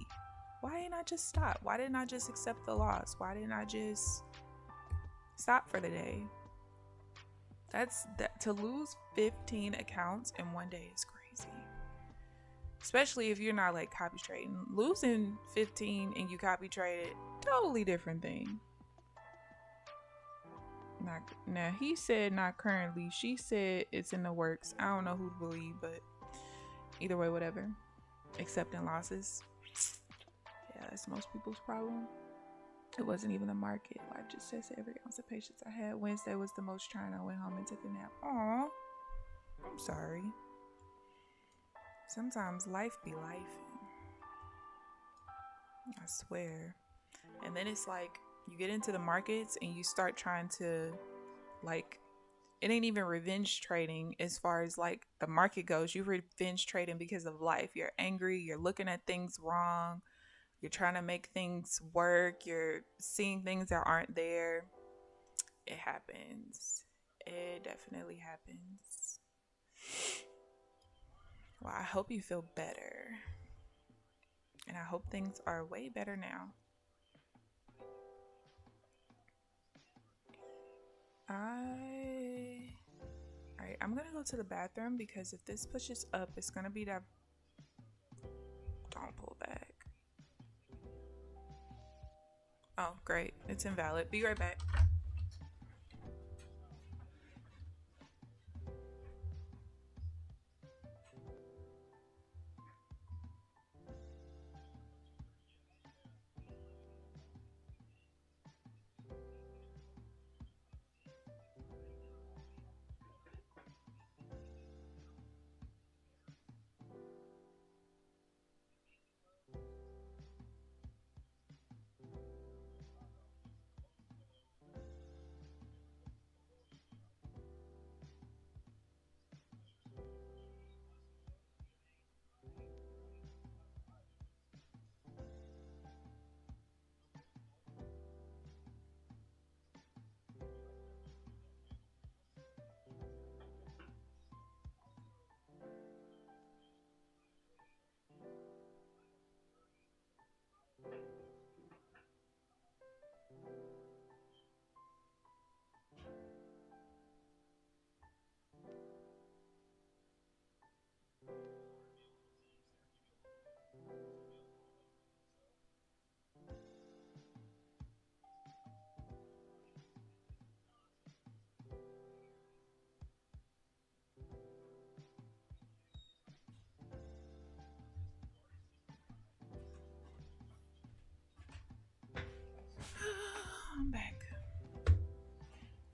Why didn't I just stop? Why didn't I just accept the loss? Why didn't I just stop for the day? That's that. To lose 15 accounts in one day is crazy. Especially if you're not like copy trading. Losing 15 and you copy traded, totally different thing. Now he said not currently. She said it's in the works. I don't know who to believe, but either way, whatever. Accepting losses. Yeah, that's most people's problem. It wasn't even the market. I just said every ounce of patience I had. Wednesday was the most trying. I went home and took a nap. Aw, I'm sorry. Sometimes life be life. I swear. And then it's like you get into the markets and you start trying to, like, it ain't even revenge trading as far as like the market goes. You revenge trading because of life. You're angry. You're looking at things wrong. You're trying to make things work. You're seeing things that aren't there. It happens. It definitely happens. Well, I hope you feel better. And I hope things are way better now. Alright, I'm gonna go to the bathroom because if this pushes up, it's gonna be that. Don't pull back. Oh, great. It's invalid. Be right back.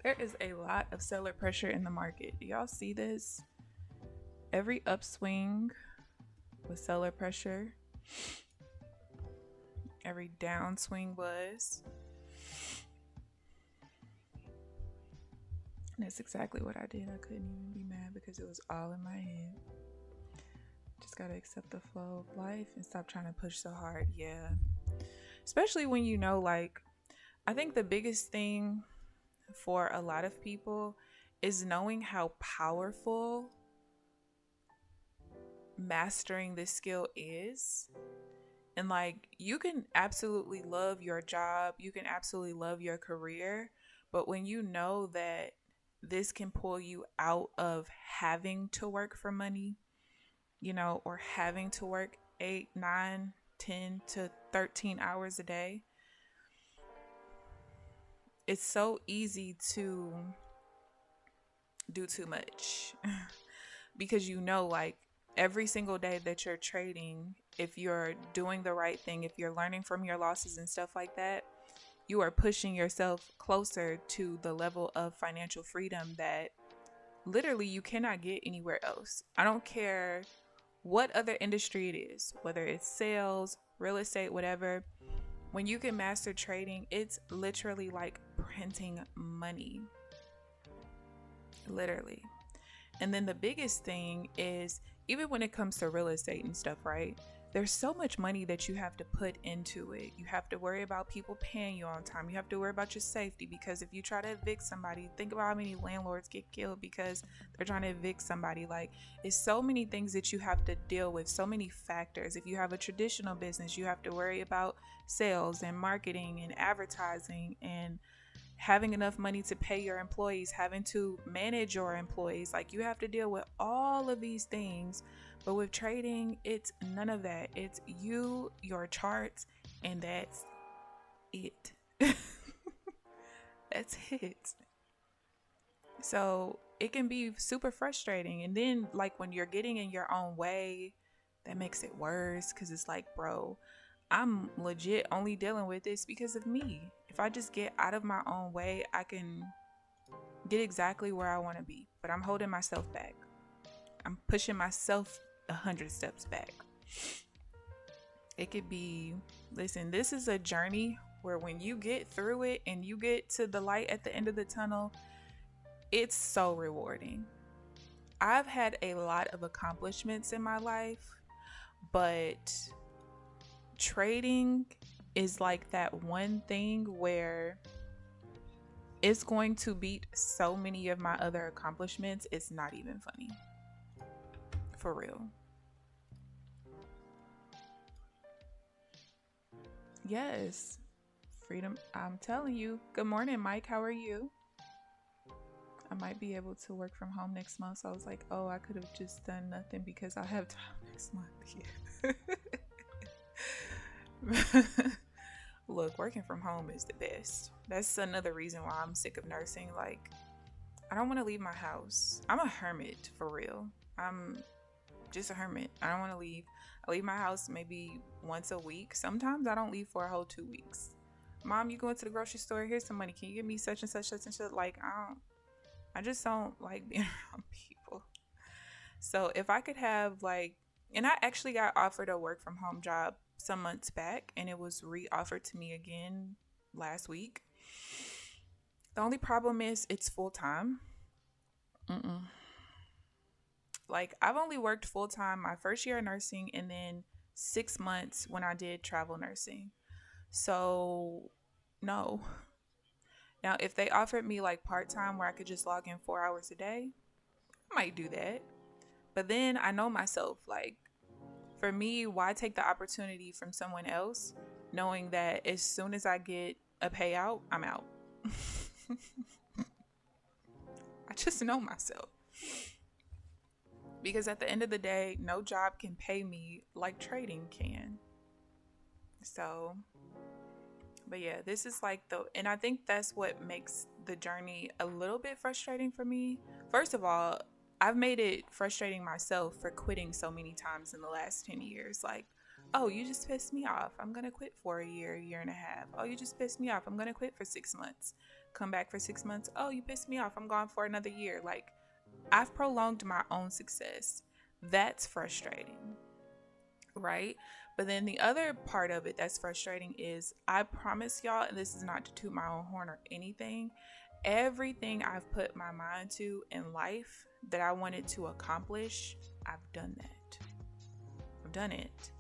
There is a lot of seller pressure in the market. Do y'all see this? Every upswing was seller pressure. Every downswing was. And that's exactly what I did. I couldn't even be mad because it was all in my head. Just gotta accept the flow of life and stop trying to push so hard. Yeah. Especially when you know, like, I think the biggest thing for a lot of people is knowing how powerful mastering this skill is. And like, you can absolutely love your job, you can absolutely love your career, but when you know that this can pull you out of having to work for money, you know, or having to work 8, 9, 10 to 13 hours a day, it's so easy to do too much because you know, like, every single day that you're trading, if you're doing the right thing, if you're learning from your losses and stuff like that, you are pushing yourself closer to the level of financial freedom that literally you cannot get anywhere else. I don't care what other industry it is, whether it's sales, real estate, whatever. When you can master trading, it's literally like printing money. Literally. And then the biggest thing is, even when it comes to real estate and stuff, right? There's so much money that you have to put into it. You have to worry about people paying you on time. You have to worry about your safety, because if you try to evict somebody, think about how many landlords get killed because they're trying to evict somebody. Like, it's so many things that you have to deal with, so many factors. If you have a traditional business, you have to worry about sales and marketing and advertising and having enough money to pay your employees, having to manage your employees. Like, you have to deal with all of these things. But with trading, it's none of that. It's you, your charts, and that's it. That's it. So it can be super frustrating. And then, like, when you're getting in your own way, that makes it worse, because it's like, bro, I'm legit only dealing with this because of me. If I just get out of my own way, I can get exactly where I want to be. But I'm holding myself back. I'm pushing myself 100 steps back. It could be, listen, this is a journey where when you get through it and you get to the light at the end of the tunnel, it's so rewarding. I've had a lot of accomplishments in my life, but trading is like that one thing where it's going to beat so many of my other accomplishments. It's not even funny. For real. Yes. Freedom. I'm telling you. Good morning, Mike. How are you? I might be able to work from home next month. So I was like, oh, I could have just done nothing because I'll have time next month. Yeah. Look, working from home is the best. That's another reason why I'm sick of nursing. Like, I don't want to leave my house. I'm a hermit, for real. I'm just a hermit. I don't want to leave. I leave my house maybe once a week. Sometimes I don't leave for a whole 2 weeks. Mom, you going to the grocery store? Here's some money. Can you give me such and such, such and such? Like, I just don't like being around people. So if I could have, like, and I actually got offered a work from home job some months back, and it was re-offered to me again last week. The only problem is it's full time. Like, I've only worked full time my first year of nursing and then 6 months when I did travel nursing. So, no. Now, if they offered me like part time where I could just log in 4 hours a day, I might do that. But then I know myself, like, for me, why take the opportunity from someone else knowing that as soon as I get a payout, I'm out? I just know myself. Because at the end of the day, no job can pay me like trading can. So, but yeah, this is like and I think that's what makes the journey a little bit frustrating for me. First of all, I've made it frustrating myself for quitting so many times in the last 10 years. Like, oh, you just pissed me off. I'm going to quit for a year and a half. Oh, you just pissed me off. I'm going to quit for 6 months. come back for 6 months. Oh, you pissed me off. I'm gone for another year. Like, I've prolonged my own success. That's frustrating, right? But then the other part of it that's frustrating is, I promise y'all, and this is not to toot my own horn or anything, everything I've put my mind to in life that I wanted to accomplish, I've done that. I've done it.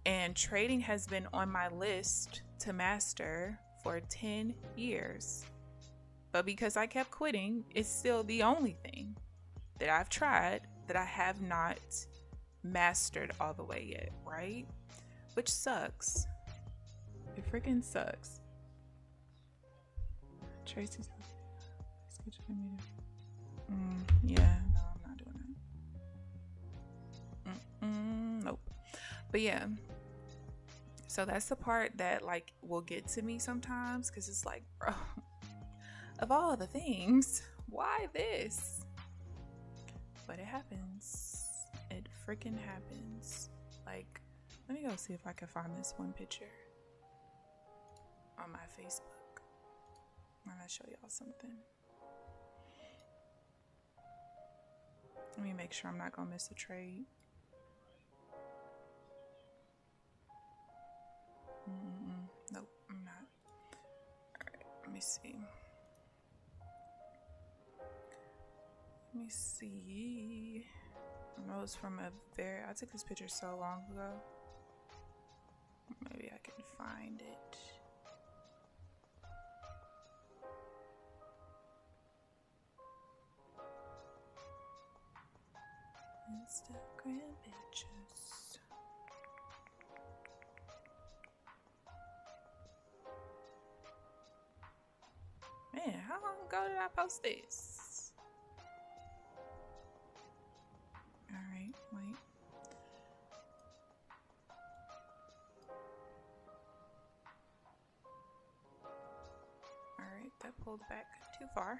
And trading has been on my list to master for 10 years. But because I kept quitting, it's still the only thing that I've tried that I have not mastered all the way yet, right? Which sucks. It freaking sucks. Tracy's yeah, no, I'm not doing that. Nope. But yeah, so that's the part that like will get to me sometimes, because it's like, bro, of all the things, why this? But it happens. It freaking happens. Like, let me go see if I can find this one picture on my Facebook. I'm gonna show y'all something. Let me make sure I'm not gonna miss a trade. Nope, I'm not. Alright, let me see. Let me see. I know it's from I took this picture so long ago. Maybe I can find it. Instagram pictures. Man, how long ago did I post this? Alright, wait. Alright, that pulled back too far.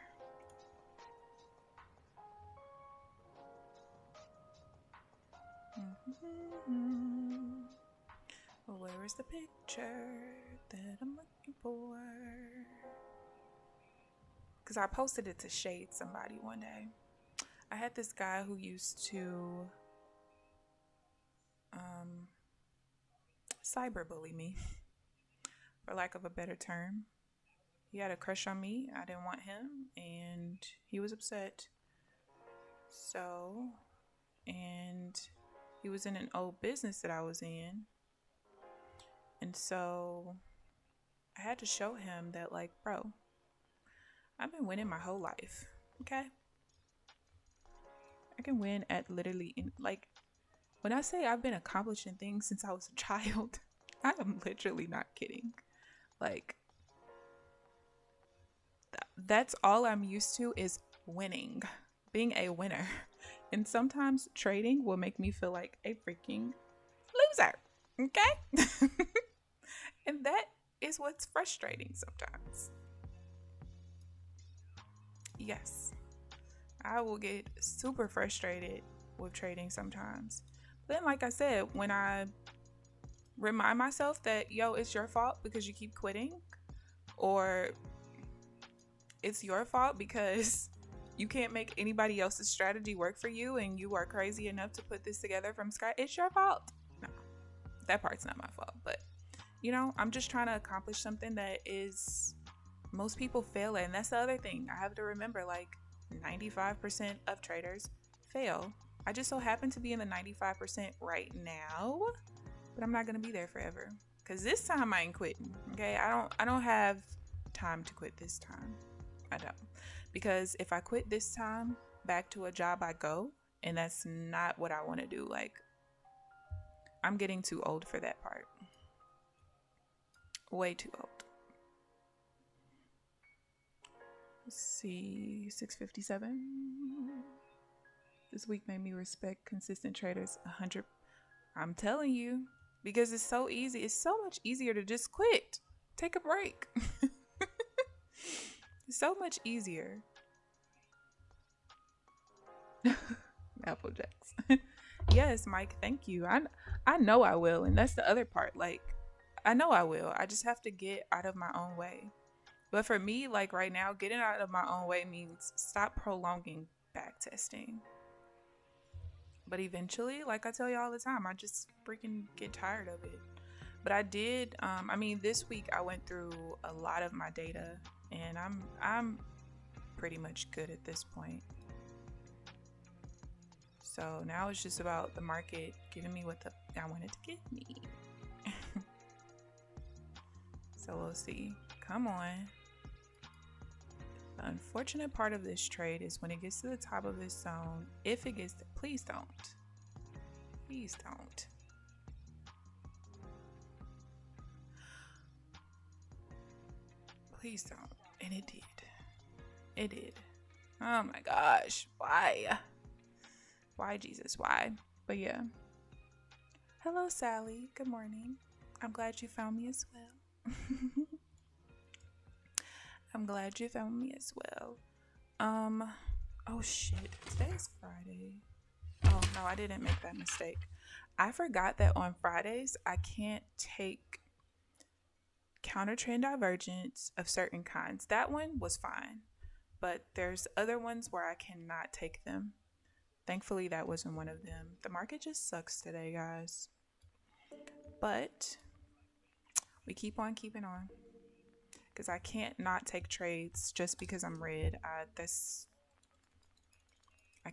Well, where is the picture that I'm looking for? Because I posted it to shade somebody one day. I had this guy who used to cyberbully me, for lack of a better term. He had a crush on me. I didn't want him, and he was upset. So, and he was in an old business that I was in. And so I had to show him that, like, bro, I've been winning my whole life, okay? I can win at literally, like, when I say I've been accomplishing things since I was a child, I am literally not kidding. Like, that's all I'm used to is winning, being a winner. And sometimes trading will make me feel like a freaking loser, okay? And that is what's frustrating sometimes. Yes, I will get super frustrated with trading sometimes. But then, like I said, when I remind myself that, yo, it's your fault because you keep quitting, or it's your fault because you can't make anybody else's strategy work for you and you are crazy enough to put this together from scratch, it's your fault. No, that part's not my fault. But, you know, I'm just trying to accomplish something that is most people fail at. And that's the other thing. I have to remember, like, 95% of traders fail. I just so happen to be in the 95% right now, but I'm not going to be there forever. Because this time I ain't quitting, okay? I don't have time to quit this time. I don't. Because if I quit this time, back to a job I go, and that's not what I want to do. Like, I'm getting too old for that part. Way too old. Let's see, 657. This week made me respect consistent traders 100. I'm telling you, because it's so easy. It's so much easier to just quit. Take a break. It's so much easier. Applejacks. Yes, Mike, thank you. I know I will, and that's the other part. Like, I know I will. I just have to get out of my own way. But for me, like right now, getting out of my own way means stop prolonging back testing. But eventually, like I tell you all the time, I just freaking get tired of it. But I did, this week I went through a lot of my data, and I'm pretty much good at this point. So now it's just about the market giving me what I wanted to give me. So we'll see. Come on. The unfortunate part of this trade is when it gets to the top of this zone, if it gets, please don't. Please don't. Please don't. And it did. It did. Oh my gosh. Why? Why, Jesus? Why? But yeah. Hello, Sally. Good morning. I'm glad you found me as well. I'm glad you found me as well. Oh shit. Today's Friday. Oh no, I didn't make that mistake. I forgot that on Fridays I can't take counter trend divergence of certain kinds. That one was fine, but there's other ones where I cannot take them. Thankfully that wasn't one of them. The market just sucks today, guys, but we keep on keeping on, because I can't not take trades just because I'm red. I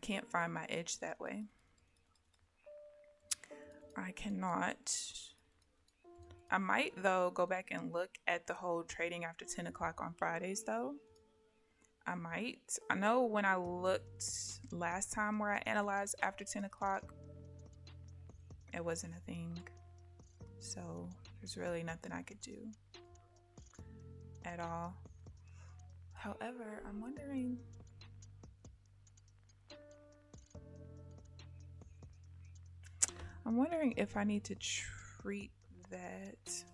can't find my edge that way. I cannot. I might, though, go back and look at the whole trading after 10 o'clock on Fridays, though. I might. I know when I looked last time where I analyzed after 10 o'clock, it wasn't a thing. So there's really nothing I could do at all. However, I'm wondering... if I need to treat that.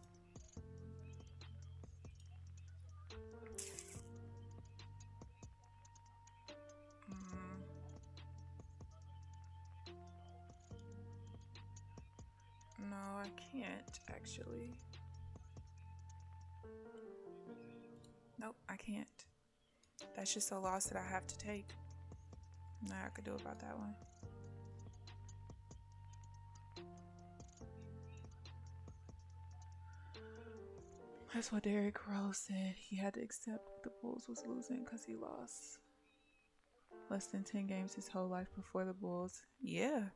No, I can't actually. Nope, I can't. That's just a loss that I have to take. Nothing I could do about that one. That's what Derrick Rose said. He had to accept the Bulls was losing because he lost less than 10 games his whole life before the Bulls. Yeah.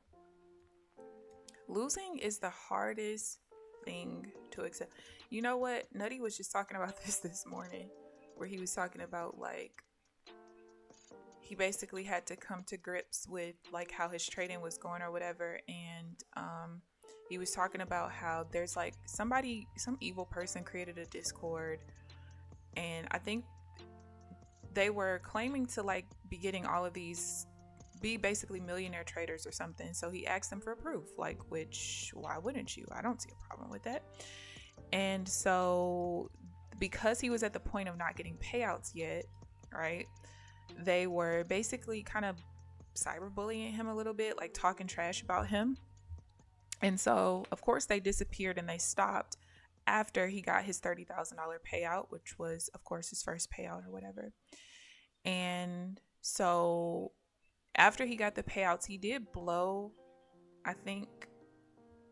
Losing is the hardest thing to accept. You know what? Nutty was just talking about this morning, where he was talking about, like, he basically had to come to grips with, like, how his trading was going or whatever. And he was talking about how there's, like, some evil person created a Discord, and I think they were claiming to, like, be getting all of these, be basically millionaire traders or something. So he asked them for proof, like, which, why wouldn't you? I don't see a problem with that. And so because he was at the point of not getting payouts yet, right, they were basically kind of cyberbullying him a little bit, like talking trash about him. And so, of course, they disappeared and they stopped after he got his $30,000 payout, which was, of course, his first payout or whatever. And so after he got the payouts, he did blow, I think,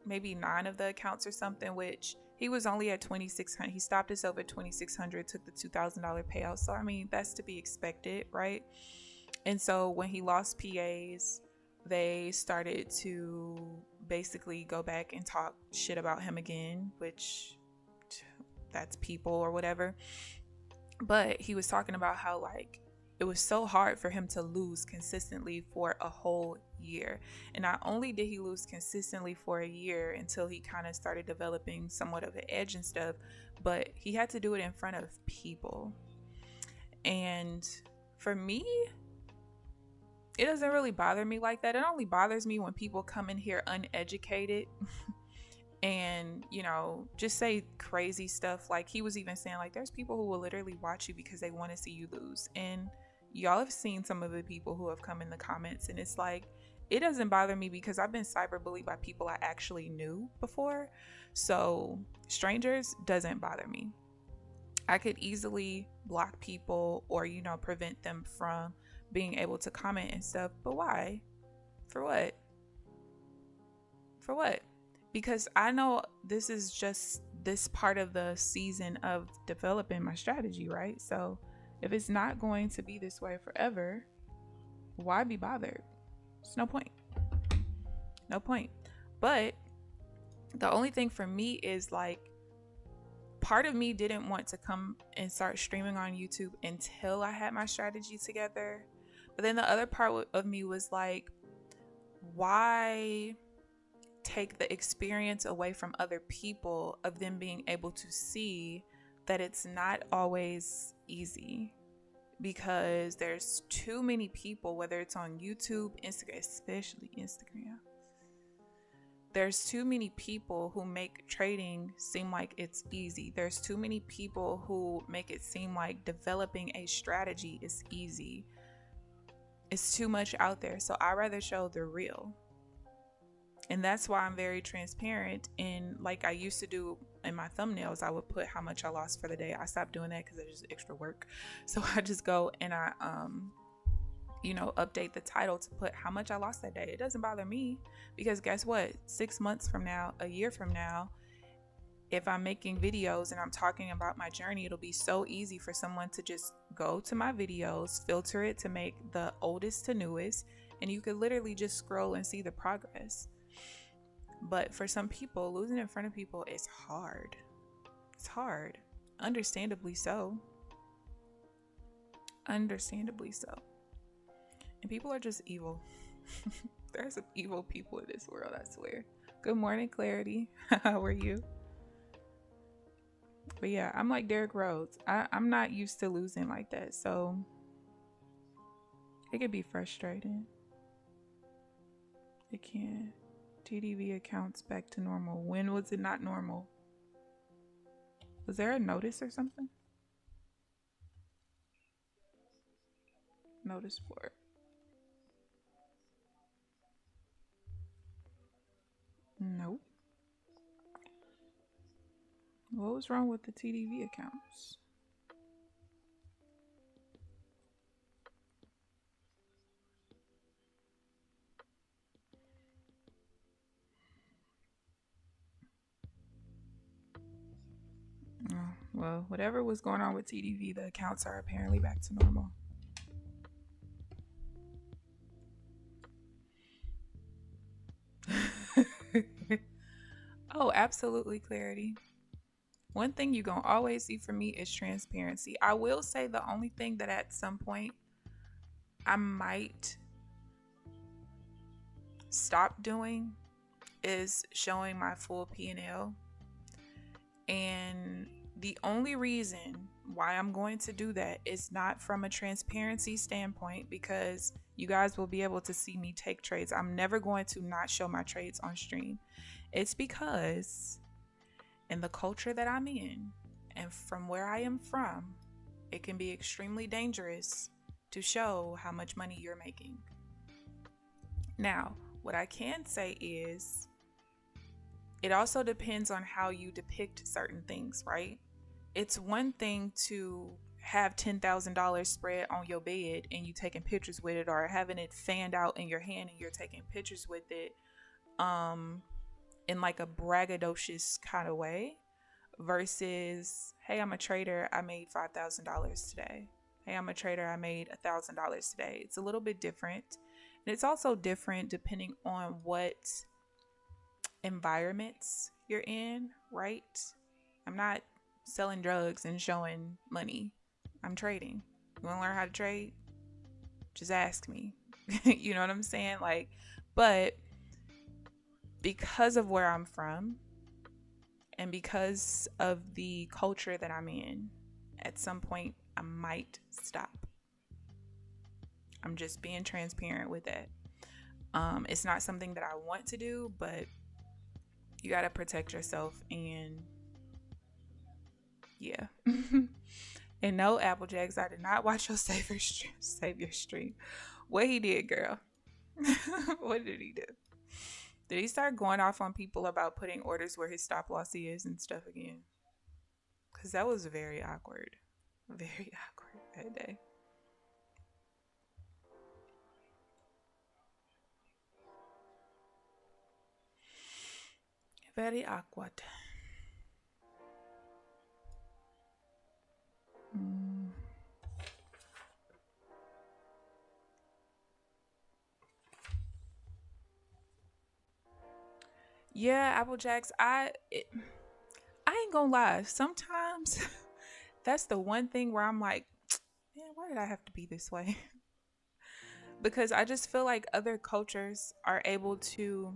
maybe 9 of the accounts or something, which he was only at 2,600. He stopped himself at 2,600, took the $2,000 payout. So, I mean, that's to be expected, right? And so when he lost PAs, they started to basically go back and talk shit about him again, which that's people or whatever. But he was talking about how, like, it was so hard for him to lose consistently for a whole year. And not only did he lose consistently for a year until he kind of started developing somewhat of an edge and stuff, but he had to do it in front of people. And for me, it doesn't really bother me like that. It only bothers me when people come in here uneducated and, you know, just say crazy stuff. Like, he was even saying, like, there's people who will literally watch you because they want to see you lose. And y'all have seen some of the people who have come in the comments, and it's like, it doesn't bother me because I've been cyberbullied by people I actually knew before. So strangers doesn't bother me. I could easily block people or, prevent them from being able to comment and stuff. But why? For what? For what? Because I know this is just this part of the season of developing my strategy, right? So if it's not going to be this way forever, why be bothered? There's no point. No point. But the only thing for me is like, part of me didn't want to come and start streaming on YouTube until I had my strategy together. But then the other part of me was like, why take the experience away from other people of them being able to see that it's not always easy? Because there's too many people, whether it's on YouTube, Instagram, especially Instagram, there's too many people who make trading seem like it's easy. There's too many people who make it seem like developing a strategy is easy. It's too much out there. So I rather show the real. And that's why I'm very transparent. And like I used to do in my thumbnails, I would put how much I lost for the day. I stopped doing that because it's just extra work. So I just go and I update the title to put how much I lost that day. It doesn't bother me, because guess what? 6 months from now, a year from now, if I'm making videos and I'm talking about my journey, it'll be so easy for someone to just go to my videos, filter it to make the oldest to newest, and you could literally just scroll and see the progress. But for some people, losing in front of people is hard. It's hard. Understandably so. Understandably so. And people are just evil. There's some evil people in this world, I swear. Good morning, Clarity. How are you? But yeah, I'm like Derrick Rhodes. I'm not used to losing like that, so it could be frustrating. It can. TDV accounts back to normal. When was it not normal? Was there a notice or something? Notice board. Nope. What was wrong with the TDV accounts? Oh, well, whatever was going on with TDV, the accounts are apparently back to normal. Oh, absolutely, Clarity. One thing you're going to always see from me is transparency. I will say the only thing that at some point I might stop doing is showing my full P&L. And the only reason why I'm going to do that is not from a transparency standpoint, because you guys will be able to see me take trades. I'm never going to not show my trades on stream. It's because in the culture that I'm in and from where I am from, it can be extremely dangerous to show how much money you're making. Now, what I can say is it also depends on how you depict certain things, right? It's one thing to have $10,000 spread on your bed and you taking pictures with it, or having it fanned out in your hand and you're taking pictures with it in like a braggadocious kind of way, versus, hey, I'm a trader, I made $5,000 today. Hey, I'm a trader, I made $1,000 today. It's a little bit different. And it's also different depending on what environments you're in, right? I'm not selling drugs and showing money. I'm trading. You want to learn how to trade? Just ask me. You know what I'm saying? Like, but because of where I'm from and because of the culture that I'm in, at some point I might stop. I'm just being transparent with that. It's not something that I want to do, but you got to protect yourself. And yeah. And no, Applejacks, I did not watch your Savior stream. What he did, girl? What did he do? Did he start going off on people about putting orders where his stop loss is and stuff again? because that was very awkward. Very awkward that day. Very awkward. Mm. Yeah, Apple Jacks. I ain't gonna lie. Sometimes that's the one thing where I'm like, man, why did I have to be this way? Because I just feel like other cultures are able to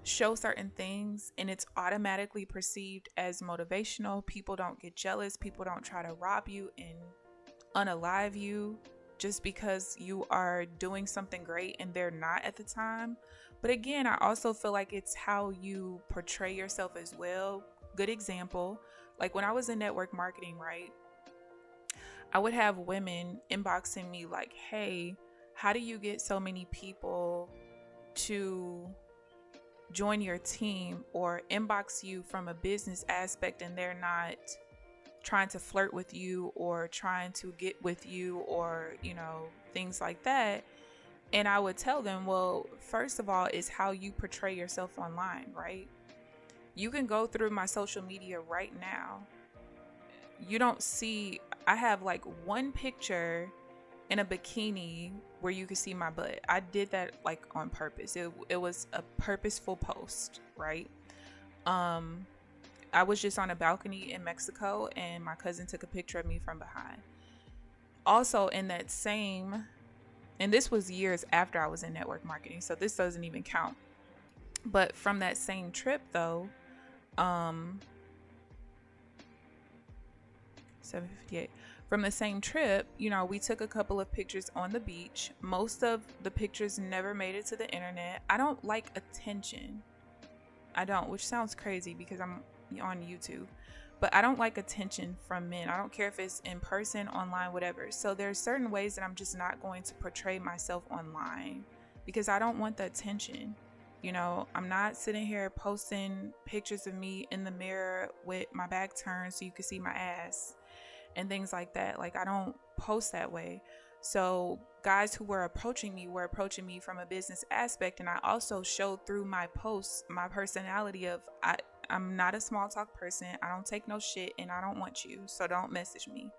show certain things and it's automatically perceived as motivational. People don't get jealous. People don't try to rob you and unalive you just because you are doing something great and they're not at the time. But again, I also feel like it's how you portray yourself as well. Good example, like when I was in network marketing, right? I would have women inboxing me like, hey, how do you get so many people to join your team, or inbox you from a business aspect and they're not trying to flirt with you or trying to get with you, or things like that. And I would tell them, well, first of all, is how you portray yourself online, right? You can go through my social media right now. You don't see, I have like one picture in a bikini where you can see my butt. I did that like on purpose. It was a purposeful post, right? I was just on a balcony in Mexico and my cousin took a picture of me from behind. Also in that same, and this was years after I was in network marketing, so this doesn't even count. But from that same trip though, 7:58. From the same trip, we took a couple of pictures on the beach. Most of the pictures never made it to the internet. I don't like attention. I don't, which sounds crazy because I'm on YouTube. But I don't like attention from men. I don't care if it's in person, online, whatever. So there's certain ways that I'm just not going to portray myself online because I don't want the attention. I'm not sitting here posting pictures of me in the mirror with my back turned so you can see my ass and things like that. Like, I don't post that way. So guys who were approaching me from a business aspect. And I also showed through my posts my personality of I'm not a small talk person. I don't take no shit and I don't want you. So don't message me.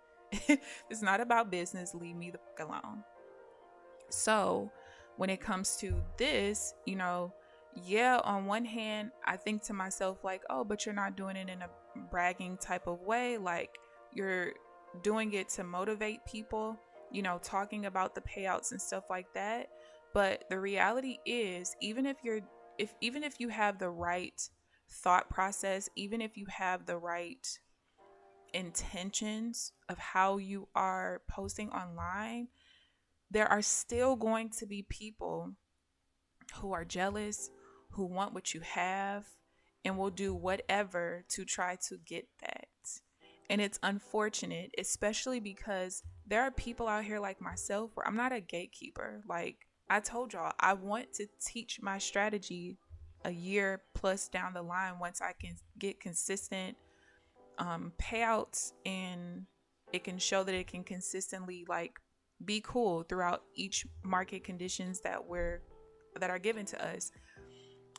It's not about business. Leave me the fuck alone. So when it comes to this, yeah, on one hand, I think to myself like, oh, but you're not doing it in a bragging type of way. Like, you're doing it to motivate people, talking about the payouts and stuff like that. But the reality is, even if you have the right thought process, even if you have the right intentions of how you are posting online, there are still going to be people who are jealous, who want what you have, and will do whatever to try to get that. And it's unfortunate, especially because there are people out here like myself where I'm not a gatekeeper. Like I told y'all, I want to teach my strategy a year plus down the line once I can get consistent payouts, and it can show that it can consistently like be cool throughout each market conditions that are given to us.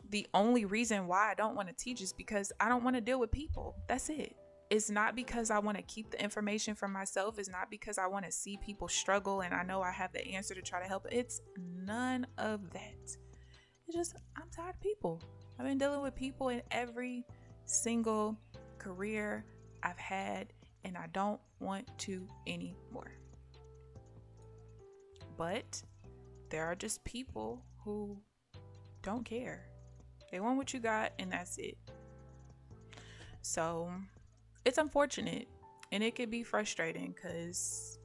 The only reason why I don't want to teach is because I don't want to deal with people. That's it. It's not because I want to keep the information for myself. It's not because I want to see people struggle and I know I have the answer to try to help. It's none of that. It's just, I'm tired of people. I've been dealing with people in every single career I've had, and I don't want to anymore. But there are just people who don't care. They want what you got, and that's it. So it's unfortunate, and it can be frustrating because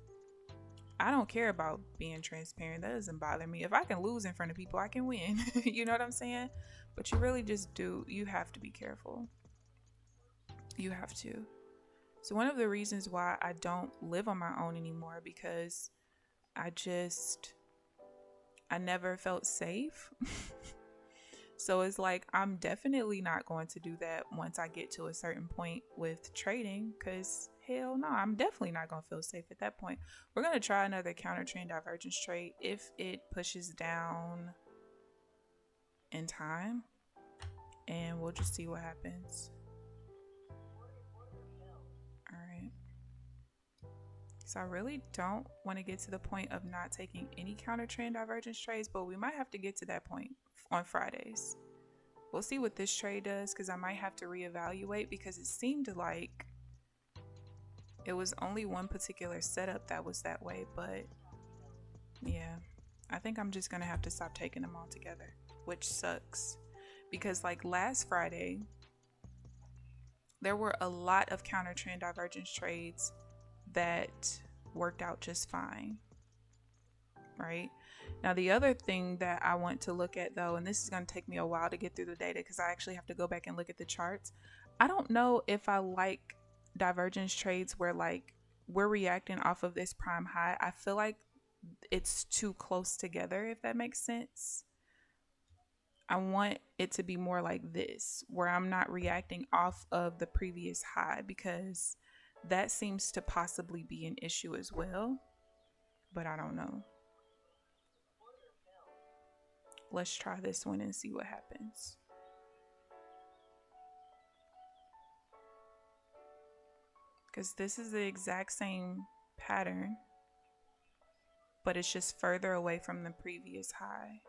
I don't care about being transparent. That doesn't bother me. If I can lose in front of people, I can win. You know what I'm saying? But you really just do. You have to be careful. You have to. So one of the reasons why I don't live on my own anymore, because I never felt safe. So it's like, I'm definitely not going to do that once I get to a certain point with trading, because hell no, I'm definitely not going to feel safe at that point. We're going to try another counter trend divergence trade if it pushes down in time, and we'll just see what happens. All right. So I really don't want to get to the point of not taking any counter trend divergence trades, but we might have to get to that point on Fridays. We'll see what this trade does, because I might have to reevaluate, because it seemed like it was only one particular setup that was that way. But yeah, I think I'm just gonna have to stop taking them all together, which sucks, because like last Friday there were a lot of counter trend divergence trades that worked out just fine, right? Now, the other thing that I want to look at though, and this is going to take me a while to get through the data because I actually have to go back and look at the charts. I don't know if I like divergence trades where like we're reacting off of this prime high. I feel like it's too close together, if that makes sense. I want it to be more like this, where I'm not reacting off of the previous high, because that seems to possibly be an issue as well, but I don't know. Let's try this one and see what happens. Because this is the exact same pattern, but it's just further away from the previous high.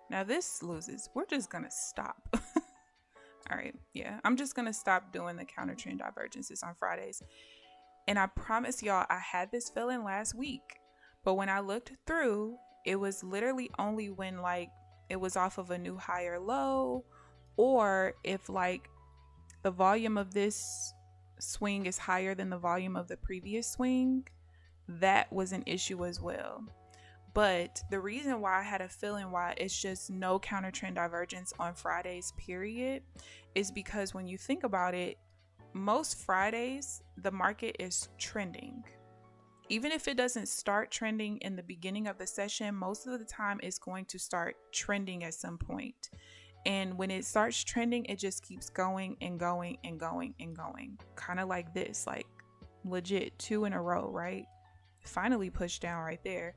Now this loses. We're just going to stop. All right. Yeah, I'm just going to stop doing the counter trend divergences on Fridays. And I promise y'all, I had this feeling last week, but when I looked through, it was literally only when like it was off of a new higher low, or if like the volume of this swing is higher than the volume of the previous swing, that was an issue as well. But the reason why I had a feeling why it's just no counter trend divergence on Fridays period is because when you think about it, most Fridays the market is trending. Even if it doesn't start trending in the beginning of the session, most of the time it's going to start trending at some point. And when it starts trending, it just keeps going and going and going and going. Kind of like this, like legit 2 in a row, right? Finally pushed down right there.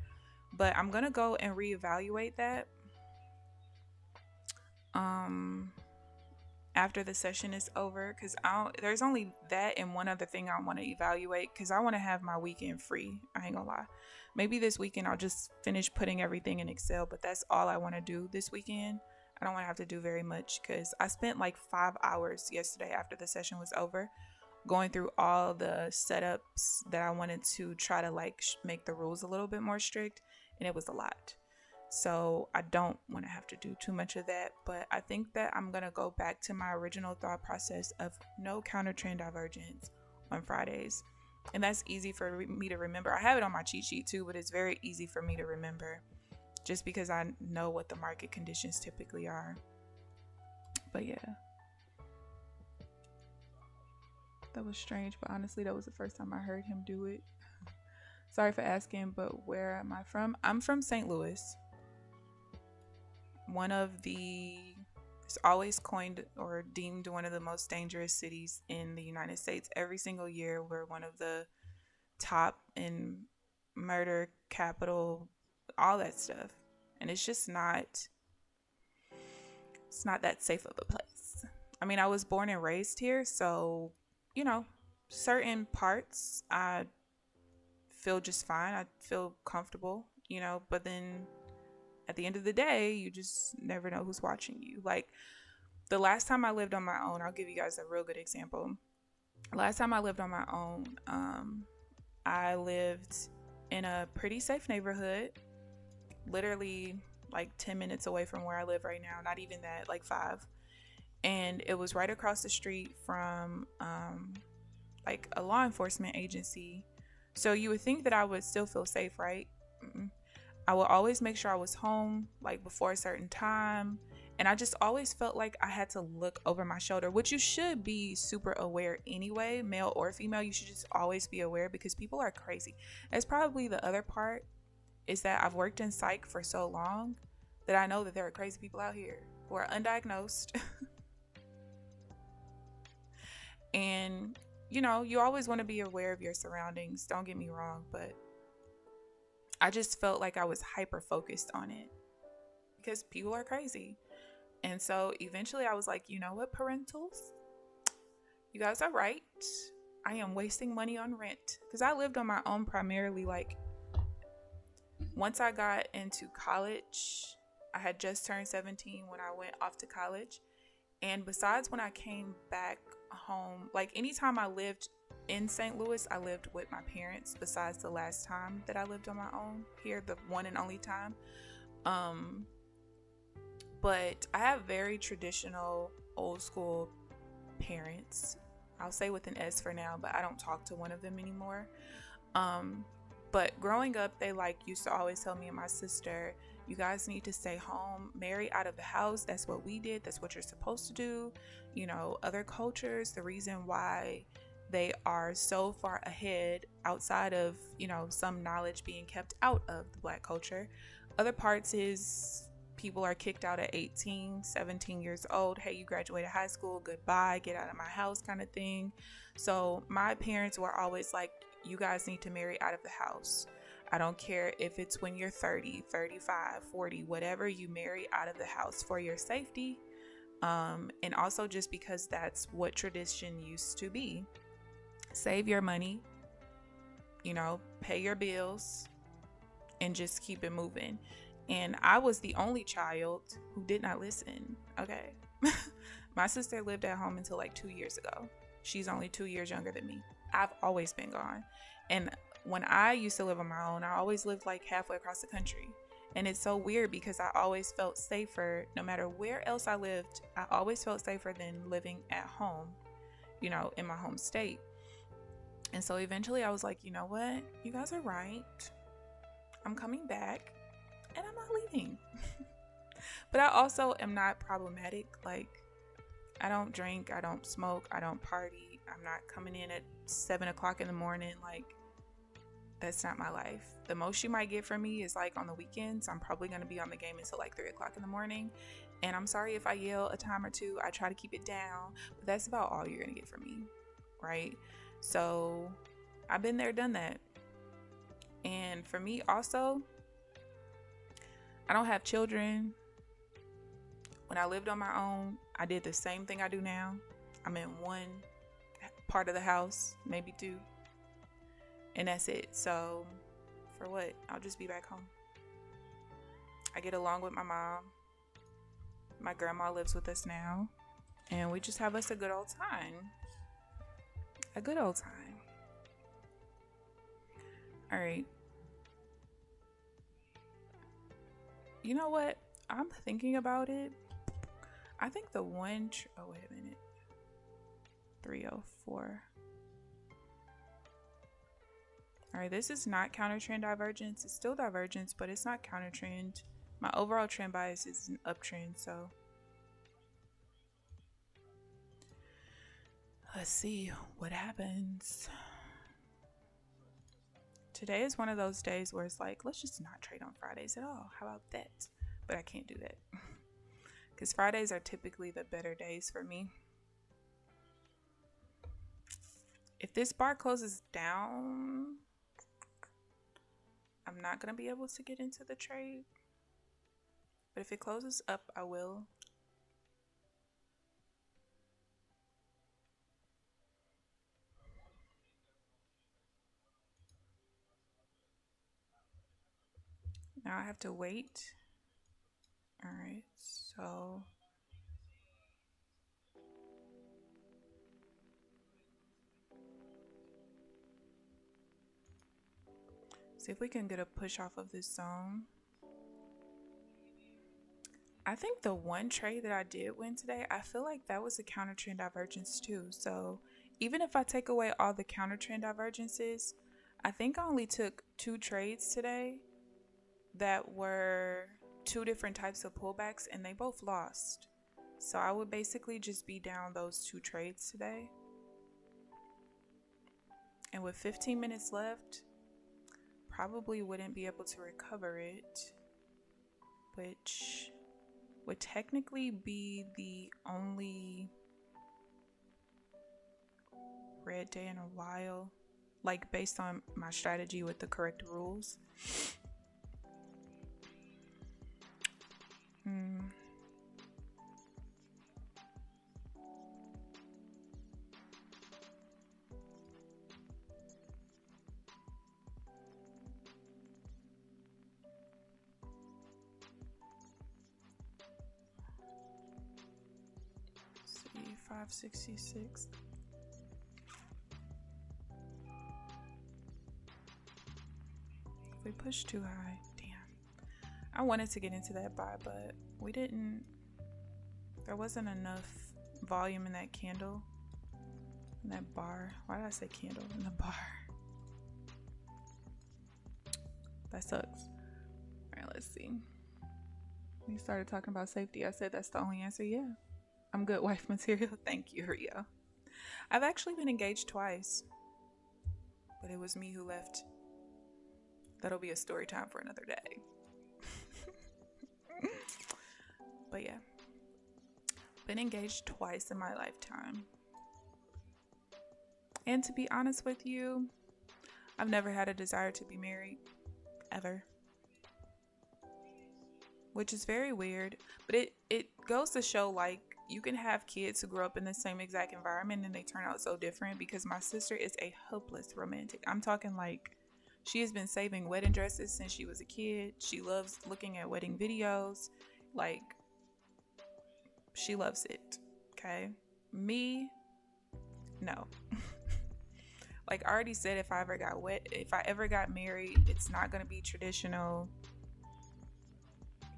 But I'm going to go and reevaluate that after the session is over, because there's only that and one other thing I want to evaluate, because I want to have my weekend free. I ain't gonna lie. Maybe this weekend I'll just finish putting everything in Excel, but that's all I want to do this weekend. I don't want to have to do very much, because I spent like 5 hours yesterday after the session was over going through all the setups that I wanted to try to like make the rules a little bit more strict, and it was a lot. So I don't want to have to do too much of that, but I think that I'm going to go back to my original thought process of no counter trend divergence on Fridays. And that's easy for me to remember. I have it on my cheat sheet too, but it's very easy for me to remember just because I know what the market conditions typically are. But yeah, that was strange, but honestly, that was the first time I heard him do it. Sorry for asking, but where am I from? I'm from St. Louis. It's always coined or deemed one of the most dangerous cities in the United States. Every single year, we're one of the top in murder, capital, all that stuff. And it's just not that safe of a place. I mean, I was born and raised here, so, you know, certain parts I feel just fine. I feel comfortable, you know, but then at the end of the day, you just never know who's watching you. Like the last time I lived on my own, I'll give you guys a real good example. Last time I lived on my own, I lived in a pretty safe neighborhood, literally like 10 minutes away from where I live right now. Not even that, like 5. And it was right across the street from like a law enforcement agency. So you would think that I would still feel safe, right? I would always make sure I was home like before a certain time. And I just always felt like I had to look over my shoulder, which you should be super aware anyway, male or female. You should just always be aware because people are crazy. That's probably the other part, is that I've worked in psych for so long that I know that there are crazy people out here. or undiagnosed. And, you know, you always want to be aware of your surroundings. Don't get me wrong, but I just felt like I was hyper focused on it because people are crazy. And so eventually I was like, you know what, parentals? You guys are right. I am wasting money on rent because I lived on my own primarily. Like, once I got into college, I had just turned 17 when I went off to college. And besides when I came back home, like anytime I lived in St. Louis, I lived with my parents besides the last time that I lived on my own here, the one and only time. But I have very traditional, old school parents. I'll say with an S for now, but I don't talk to one of them anymore. But growing up, they used to always tell me and my sister, you guys need to stay home, marry out of the house. That's what we did. That's what you're supposed to do. You know, other cultures, the reason why they are so far ahead outside of, you know, some knowledge being kept out of the Black culture. Other parts is people are kicked out at 18, 17 years old. Hey, you graduated high school, goodbye, get out of my house kind of thing. So my parents were always like, you guys need to marry out of the house. I don't care if it's when you're 30, 35, 40, whatever, you marry out of the house for your safety. And also just because that's what tradition used to be. Save your money, you know, pay your bills, and just keep it moving. And I was the only child who did not listen. Okay. My sister lived at home until like 2 years ago. She's only 2 years younger than me. I've always been gone. And when I used to live on my own, I always lived like halfway across the country. And it's so weird because I always felt safer. No matter where else I lived, I always felt safer than living at home, you know, in my home state. And so eventually I was like, you know what? You guys are right. I'm coming back and I'm not leaving. But I also am not problematic. Like, I don't drink, I don't smoke, I don't party. I'm not coming in at 7 o'clock in the morning. Like, that's not my life. The most you might get from me is like on the weekends. I'm probably going to be on the game until like 3 o'clock in the morning. And I'm sorry if I yell a time or two. I try to keep it down, but that's about all you're going to get from me. Right? So I've been there, done that. And for me also, I don't have children. When I lived on my own, I did the same thing I do now. I'm in one part of the house, maybe two. And that's it. So for what? I'll just be back home. I get along with my mom. My grandma lives with us now. And we just have us a good old time. A good old time. All right. You know what? I'm thinking about it. I think the one... oh, wait a minute. 304. All right, this is not counter trend divergence. It's still divergence, but it's not counter trend. My overall trend bias is an uptrend, so let's see what happens. Today is one of those days where it's like, let's just not trade on Fridays at all. How about that? But I can't do that because Fridays are typically the better days for me. If this bar closes down, I'm not going to be able to get into the trade. But if it closes up, I will. Now I have to wait. All right, so see if we can get a push off of this zone. I think the one trade that I did win today, I feel like that was a counter trend divergence too. So even if I take away all the counter trend divergences, I think I only took 2 trades today that were 2 different types of pullbacks and they both lost. So I would basically just be down those 2 trades today. And with 15 minutes left, probably wouldn't be able to recover it, which would technically be the only red day in a while, like based on my strategy with the correct rules. See, 566. We pushed too high. Damn. I wanted to get into that buy, but we didn't. There wasn't enough volume in that candle. In that bar. Why did I say candle? In the bar. That sucks. Alright, let's see. We started talking about safety. I said that's the only answer. Yeah. I'm good wife material. Thank you, Rio. I've actually been engaged twice. But it was me who left. That'll be a story time for another day. But yeah. Been engaged twice in my lifetime. And to be honest with you, I've never had a desire to be married. Ever. Which is very weird. But it goes to show, like, you can have kids who grow up in the same exact environment and they turn out so different, because my sister is a hopeless romantic. I'm talking like she has been saving wedding dresses since she was a kid. She loves looking at wedding videos. Like, she loves it. Okay? Me, no. Like I already said, if I ever got married, it's not going to be traditional.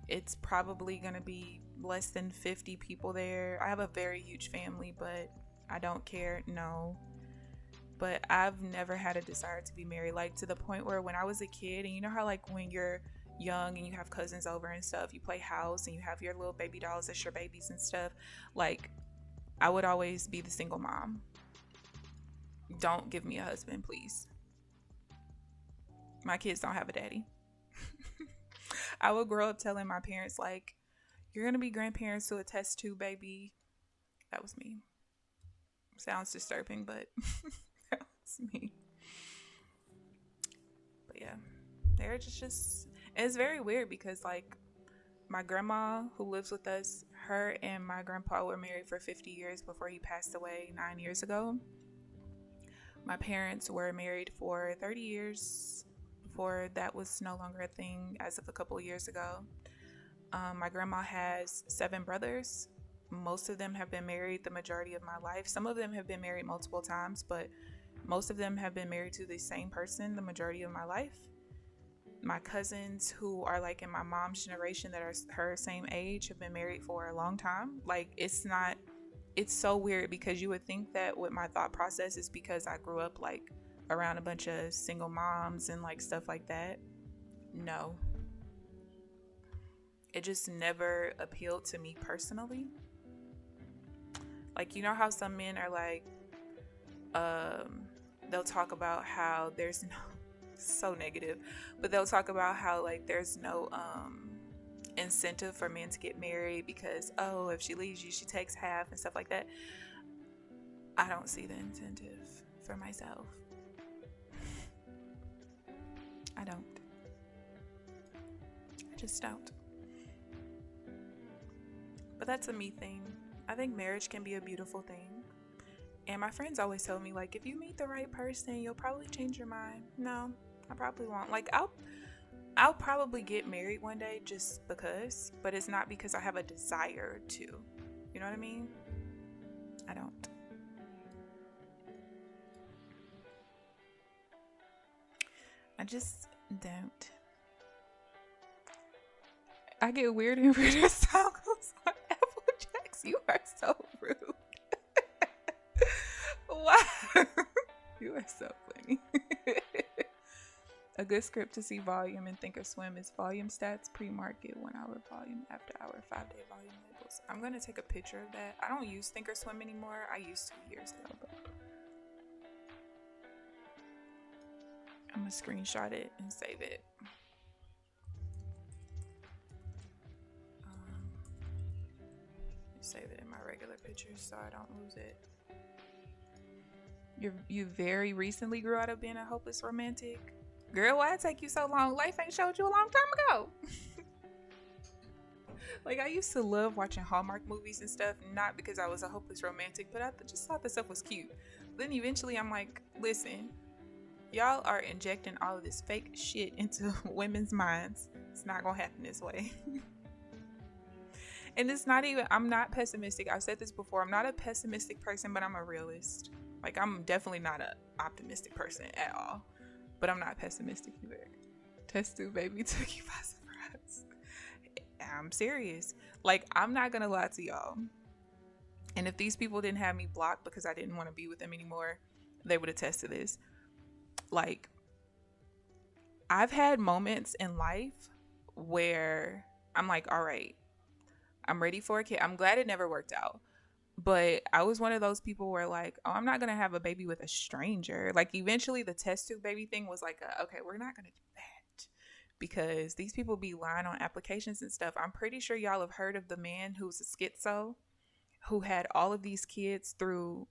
It's probably going to be less than 50 people there. I have a very huge family, but I don't care. No. But I've never had a desire to be married, like to the point where when I was a kid, and you know how like when you're young and you have cousins over and stuff, you play house and you have your little baby dolls as your babies and stuff, like I would always be the single mom. Don't give me a husband, please. My kids don't have a daddy. I would grow up telling my parents, like, you're gonna be grandparents to a test tube baby. That was me. Sounds disturbing, but that was me. But yeah, they're just it's very weird because like my grandma who lives with us, her and my grandpa were married for 50 years before he passed away 9 years ago. My parents were married for 30 years before that was no longer a thing as of a couple of years ago. My grandma has 7 brothers. Most of them have been married the majority of my life. Some of them have been married multiple times, but most of them have been married to the same person the majority of my life. My cousins who are like in my mom's generation that are her same age have been married for a long time. Like it's so weird because you would think that with my thought process is because I grew up like around a bunch of single moms and like stuff like that. No. It just never appealed to me personally. Like, you know how some men are like, they'll talk about how there's no, so negative, but they'll talk about how like there's no incentive for men to get married because, oh, if she leaves you, she takes half and stuff like that. I don't see the incentive for myself. I don't. I just don't. But that's a me thing. I think marriage can be a beautiful thing. And my friends always tell me, like, if you meet the right person, you'll probably change your mind. No, I probably won't. Like, I'll probably get married one day just because, but it's not because I have a desire to. You know what I mean? I don't. I just don't. I get weird and weirder cycles on Applejacks. You are so rude. Wow. You are so funny. A good script to see volume in Thinkorswim is volume stats, pre-market, 1 hour volume, after hour, 5-day volume labels. I'm going to take a picture of that. I don't use Thinkorswim anymore. I used to years ago, but I'm going to screenshot it and save it. Save it in my regular pictures so I don't lose it. You very recently grew out of being a hopeless romantic? Girl, why it take you so long? Life ain't showed you a long time ago. Like, I used to love watching Hallmark movies and stuff, not because I was a hopeless romantic, but I just thought the stuff was cute. Then eventually I'm like, listen, y'all are injecting all of this fake shit into women's minds. It's not gonna happen this way. And it's not even, I'm not pessimistic. I've said this before. I'm not a pessimistic person, but I'm a realist. Like, I'm definitely not an optimistic person at all, but I'm not pessimistic either. Test tube baby took you by surprise. I'm serious. Like, I'm not gonna lie to y'all. And if these people didn't have me blocked because I didn't want to be with them anymore, they would attest to this. Like, I've had moments in life where I'm like, all right, I'm ready for a kid. I'm glad it never worked out. But I was one of those people where like, oh, I'm not going to have a baby with a stranger. Like, eventually the test tube baby thing was like, okay, we're not going to do that. Because these people be lying on applications and stuff. I'm pretty sure y'all have heard of the man who's a schizo, who had all of these kids through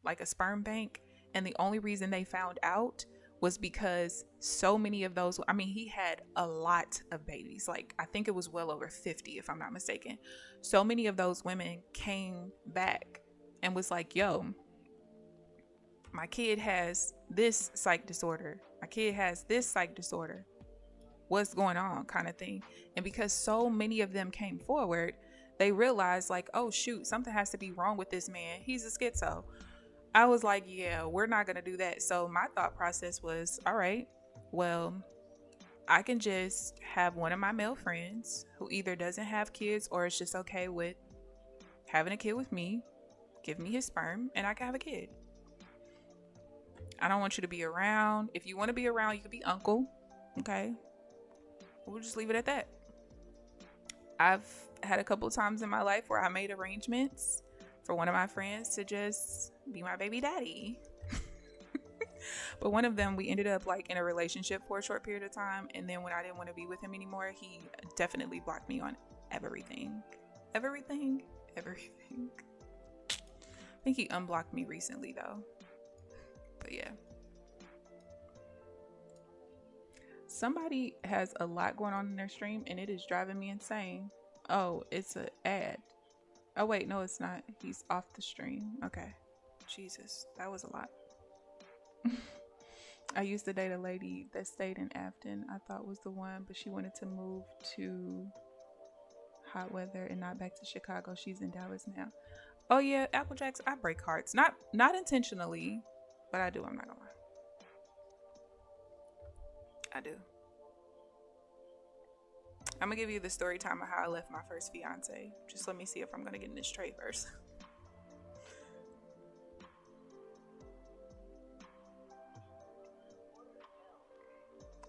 like a sperm bank. And the only reason they found out was because so many of those, I mean, he had a lot of babies. Like, I think it was well over 50, if I'm not mistaken. So many of those women came back and was like, yo, my kid has this psych disorder. My kid has this psych disorder. What's going on, kind of thing. And because so many of them came forward, they realized like, oh shoot, something has to be wrong with this man. He's a schizo. I was like, yeah, we're not going to do that. So my thought process was, all right, well, I can just have one of my male friends who either doesn't have kids or is just okay with having a kid with me, give me his sperm, and I can have a kid. I don't want you to be around. If you want to be around, you could be uncle. Okay. We'll just leave it at that. I've had a couple times in my life where I made arrangements for one of my friends to just be my baby daddy. But one of them, we ended up like in a relationship for a short period of time. And then when I didn't want to be with him anymore, he definitely blocked me on everything. Everything. I think he unblocked me recently though. But yeah. Somebody has a lot going on in their stream and it is driving me insane. Oh, it's an ad. Oh wait, no it's not. He's off the stream. Okay. Jesus, that was a lot. I used to date a lady that stayed in Afton. I thought was the one, but she wanted to move to hot weather and not back to Chicago. She's in Dallas now. Oh yeah, Applejacks, I break hearts. Not intentionally, but I do, I'm not gonna lie. I do. I'm gonna give you the story time of how I left my first fiance. Just let me see if I'm gonna get in this trade first.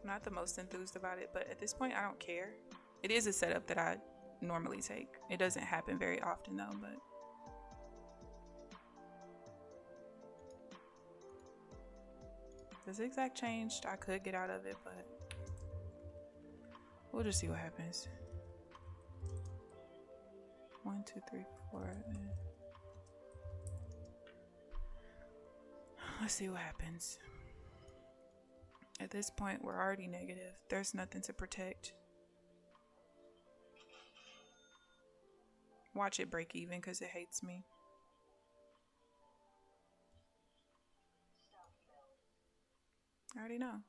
I'm not the most enthused about it, but at this point I don't care. It is a setup that I normally take. It doesn't happen very often though, but the zigzag changed. I could get out of it, but we'll just see what happens. 1, 2, 3, 4. Let's see what happens. At this point, we're already negative. There's nothing to protect. Watch it break even because it hates me. I already know.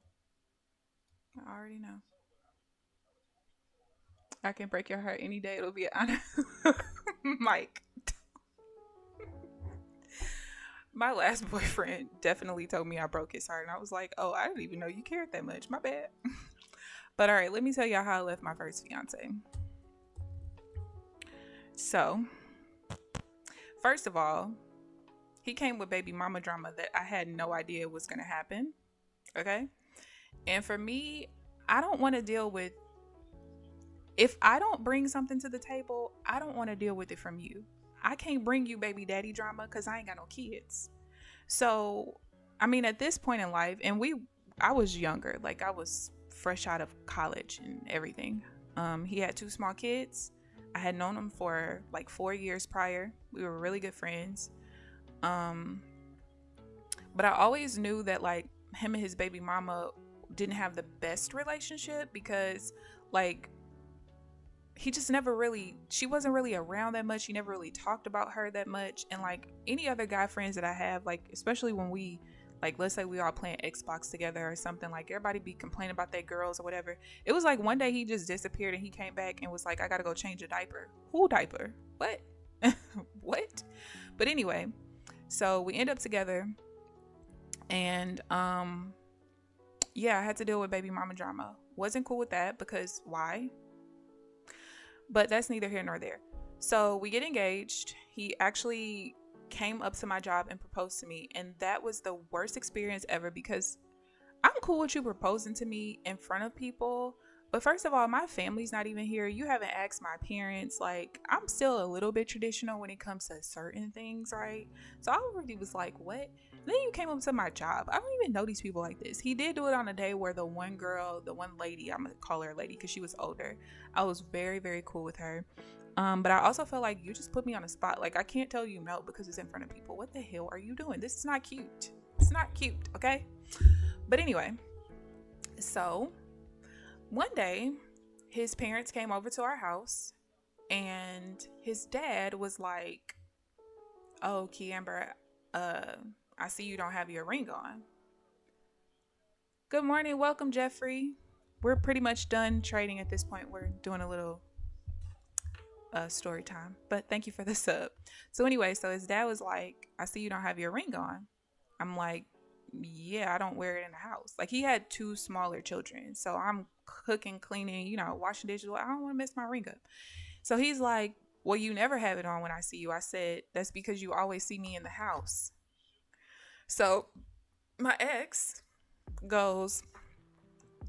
I can break your heart any day. It'll be an honor. Mike. My last boyfriend definitely told me I broke his heart. And I was like, oh, I didn't even know you cared that much. My bad. But all right, let me tell y'all how I left my first fiance. So, first of all, he came with baby mama drama that I had no idea was going to happen. Okay? And for me, I don't want to deal with, if I don't bring something to the table, I don't want to deal with it from you. I can't bring you baby daddy drama because I ain't got no kids. So, I mean, at this point in life, and I was younger, like I was fresh out of college and everything. He had 2 small kids. I had known him for like 4 years prior. We were really good friends. But I always knew that like him and his baby mama didn't have the best relationship because like he just never really, she wasn't really around that much. He never really talked about her that much. And like any other guy friends that I have, like especially when we, like let's say we all playing Xbox together or something, like everybody be complaining about their girls or whatever. It was like one day he just disappeared and he came back and was like, I gotta go change a diaper. Who diaper? What? What? But anyway, so we end up together. And yeah, I had to deal with baby mama drama. Wasn't cool with that because why? But that's neither here nor there. So we get engaged. He actually came up to my job and proposed to me, and that was the worst experience ever because I'm cool with you proposing to me in front of people, but first of all, my family's not even here. You haven't asked my parents. Like, I'm still a little bit traditional when it comes to certain things, right? So I already was like, what? Then you came up to my job. I don't even know these people like this. He did do it on a day where the one girl, the one lady, I'm gonna call her a lady because she was older. I was very, very cool with her. But I also felt like you just put me on a spot. Like, I can't tell you no because it's in front of people. What the hell are you doing? This is not cute. It's not cute, okay? But anyway, so one day his parents came over to our house and his dad was like, oh, KeAmber, I see you don't have your ring on. Good morning. Welcome, Jeffrey. We're pretty much done trading at this point. We're doing a little story time, but thank you for the sub. So anyway, so his dad was like, I see you don't have your ring on. I'm like, yeah, I don't wear it in the house. Like, he had 2 smaller children, so I'm cooking, cleaning, you know, washing dishes. I don't want to mess my ring up. So he's like, well, you never have it on when I see you. I said, that's because you always see me in the house. So my ex goes,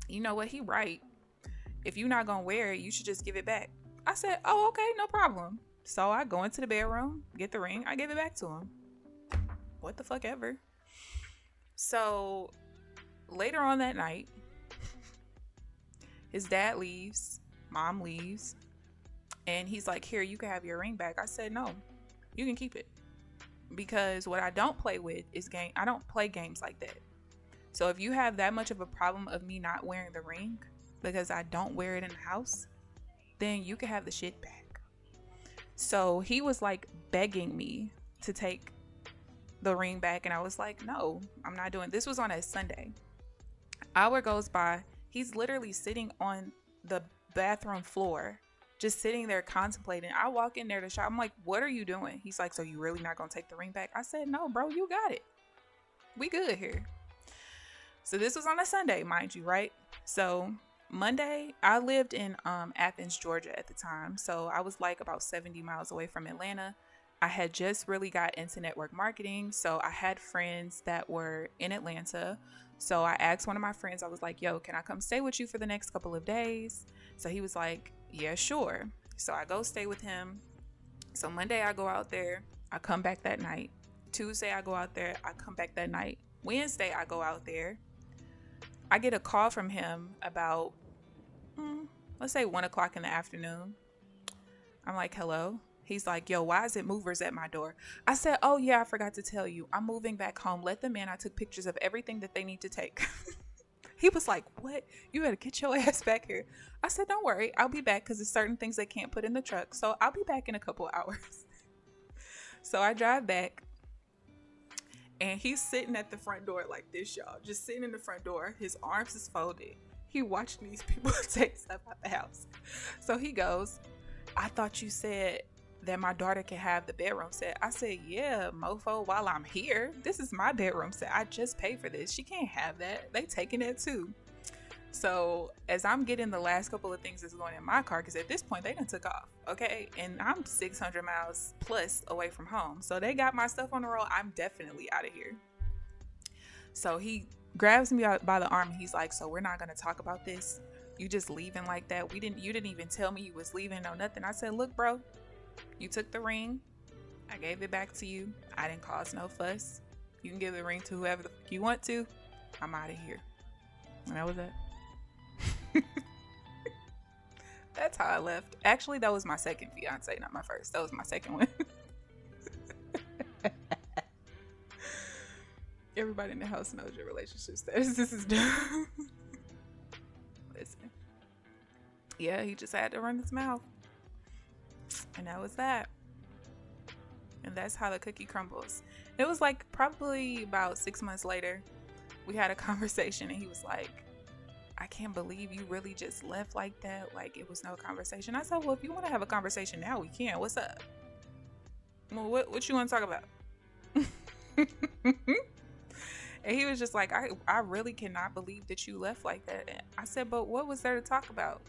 you know what, he right. If you're not gonna wear it, you should just give it back. I said, oh, okay, no problem. So I go into the bedroom, get the ring, I give it back to him. What the fuck ever. So later on that night, his dad leaves, mom leaves, and he's like, here, you can have your ring back. I said, no, you can keep it. Because what I don't play with is game. I don't play games like that. So if you have that much of a problem of me not wearing the ring because I don't wear it in the house, then you can have the shit back. So he was like begging me to take the ring back, and I was like, no, I'm not doing. This was on a Sunday. Hour goes by. He's literally sitting on the bathroom floor, just sitting there contemplating. I walk in there to shop. I'm like, what are you doing? He's like, so you really not gonna take the ring back? I said, no, bro, you got it. We good here. So this was on a Sunday, mind you, right? So Monday, I lived in Athens, Georgia at the time. So I was like about 70 miles away from Atlanta. I had just really got into network marketing. So I had friends that were in Atlanta. So I asked one of my friends, I was like, yo, can I come stay with you for the next couple of days? So he was like, yeah, sure. So I go stay with him. So Monday I go out there. I come back that night. Tuesday I go out there. I come back that night. Wednesday I go out there. I get a call from him about, let's say 1 o'clock in the afternoon. I'm like, hello. He's like, yo, why is it movers at my door? I said, oh yeah, I forgot to tell you. I'm moving back home. Let them in. I took pictures of everything that they need to take. He was like, what? You better get your ass back here. I said, don't worry. I'll be back because there's certain things they can't put in the truck. So I'll be back in a couple of hours. So I drive back. And he's sitting at the front door like this, y'all. Just sitting in the front door. His arms is folded. He watching these people take stuff out the house. So he goes, I thought you said that my daughter can have the bedroom set. I said, yeah, mofo, while I'm here. This is my bedroom set. I just paid for this. She can't have that. They taking it too. So as I'm getting the last couple of things that's going in my car, because at this point they done took off, okay? And I'm 600 miles plus away from home. So they got my stuff on the road. I'm definitely out of here. So he grabs me by the arm and he's like, so we're not going to talk about this? You just leaving like that? You didn't even tell me you was leaving, no nothing. I said, look, bro, you took the ring. I gave it back to you. I didn't cause no fuss. You can give the ring to whoever you want to. I'm out of here. And that was it. That's how I left. Actually, that was my second fiance, not my first. That was my second one. Everybody in the house knows your relationship status. This is dumb. Listen. Yeah, he just had to run his mouth. And that was that. And that's how the cookie crumbles. It was like probably about 6 months later, we had a conversation and he was like, I can't believe you really just left like that. Like it was no conversation. I said, well, if you want to have a conversation now, we can. What's up? Well, what you want to talk about? And he was just like, I really cannot believe that you left like that. And I said, but what was there to talk about?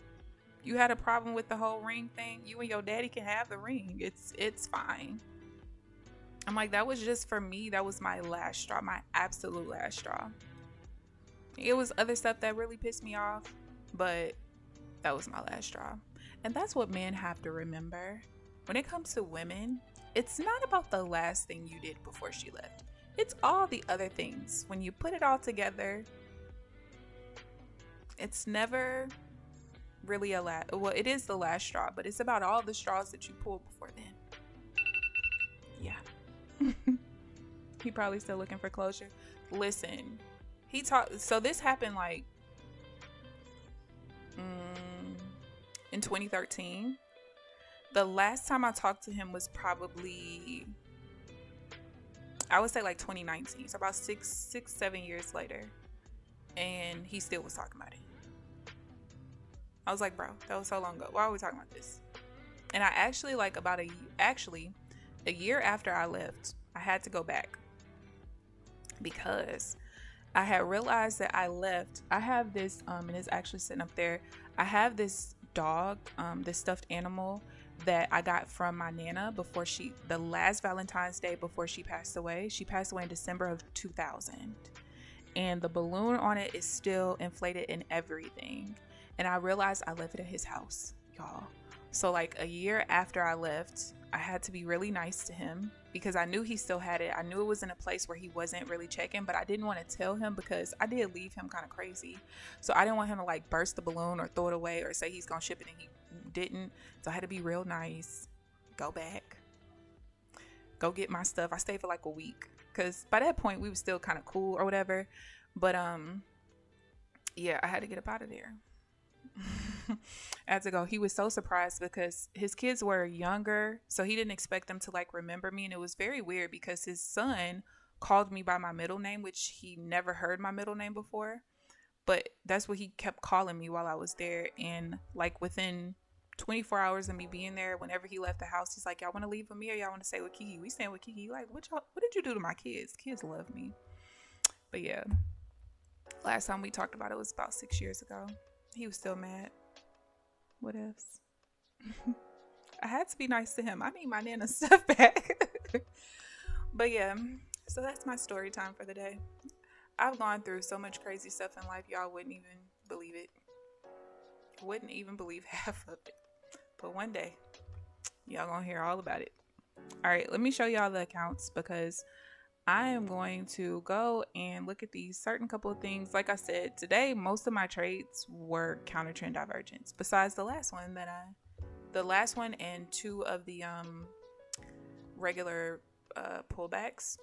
You had a problem with the whole ring thing. You and your daddy can have the ring. It's fine. I'm like, that was just for me. That was my last straw, my absolute last straw. It was other stuff that really pissed me off, but that was my last straw. And that's what men have to remember. When it comes to women, it's not about the last thing you did before she left. It's all the other things. When you put it all together, it's never really well, it is the last straw, but it's about all the straws that you pulled before then. Yeah. He probably still looking for closure. Listen, he talked, so this happened like in 2013. The last time I talked to him was probably, I would say like 2019. So about 7 years later. And he still was talking about it. I was like, bro, that was so long ago. Why are we talking about this? And I actually like a year after I left, I had to go back because I had realized that I left. I have this, and it's actually sitting up there. I have this dog, this stuffed animal that I got from my Nana before the last Valentine's Day before she passed away. She passed away in December of 2000. And the balloon on it is still inflated and everything. And I realized I left it at his house, y'all. So like a year after I left, I had to be really nice to him because I knew he still had it. I knew it was in a place where he wasn't really checking, but I didn't want to tell him because I did leave him kind of crazy. So I didn't want him to like burst the balloon or throw it away or say he's going to ship it and he didn't. So I had to be real nice, go back, go get my stuff. I stayed for like a week because by that point we were still kind of cool or whatever. But yeah, I had to get up out of there. I had to go. He was so surprised because his kids were younger, so he didn't expect them to like remember me. And it was very weird because his son called me by my middle name, which he never heard my middle name before, but that's what he kept calling me while I was there. And like within 24 hours of me being there, whenever he left the house, he's like, y'all want to leave with me or y'all want to stay with Kiki? We staying with Kiki. Like, what did you do to my kids? Kids love me. But yeah, last time we talked about it was about 6 years ago. He was still mad. What else? I had to be nice to him. I need my Nana stuff back. But yeah, so that's my story time for the day. I've gone through so much crazy stuff in life, y'all wouldn't even believe it. Wouldn't even believe half of it. But one day, y'all gonna hear all about it. All right, let me show y'all the accounts because I am going to go and look at these certain couple of things. Like I said, today, most of my trades were counter trend divergence. Besides the last one and two of the regular pullbacks.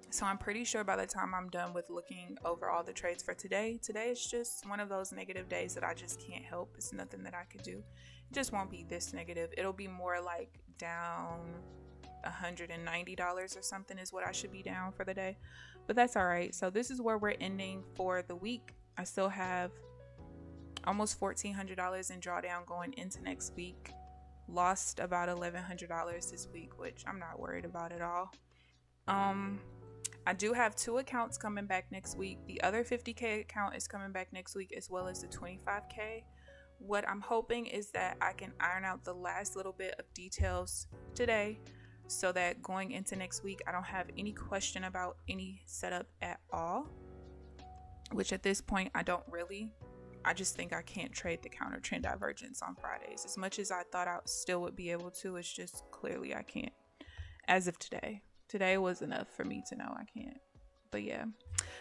So I'm pretty sure by the time I'm done with looking over all the trades for today is just one of those negative days that I just can't help. It's nothing that I could do. It just won't be this negative. It'll be more like down $190 or something is what I should be down for the day, but that's all right. So this is where we're ending for the week. I still have almost $1,400 in drawdown going into next week. Lost about $1,100 this week, which I'm not worried about at all. I do have 2 accounts coming back next week. The other 50K account is coming back next week, as well as the 25K. What I'm hoping is that I can iron out the last little bit of details today, so that going into next week, I don't have any question about any setup at all, which at this point, I don't really. I just think I can't trade the counter trend divergence on Fridays. As much as I thought I still would be able to, it's just clearly I can't. As of today. Today was enough for me to know I can't. But yeah,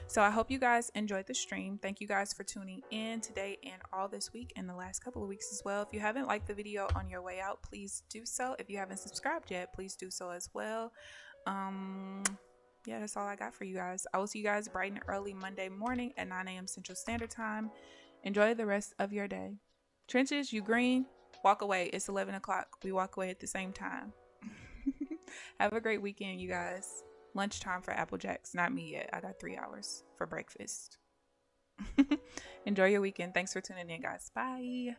so I hope you guys enjoyed the stream. Thank you guys for tuning in today and all this week and the last couple of weeks as well. If you haven't liked the video on your way out, please do so. If you haven't subscribed yet, please do so as well. Yeah, that's all I got for you guys. I will see you guys bright and early Monday morning at 9 a.m. Central Standard Time. Enjoy the rest of your day. Trenches, you green, walk away. It's 11 o'clock. We walk away at the same time. Have a great weekend, you guys. Lunchtime for Apple Jacks. Not me yet. I got 3 hours for breakfast. Enjoy your weekend. Thanks for tuning in, guys. Bye.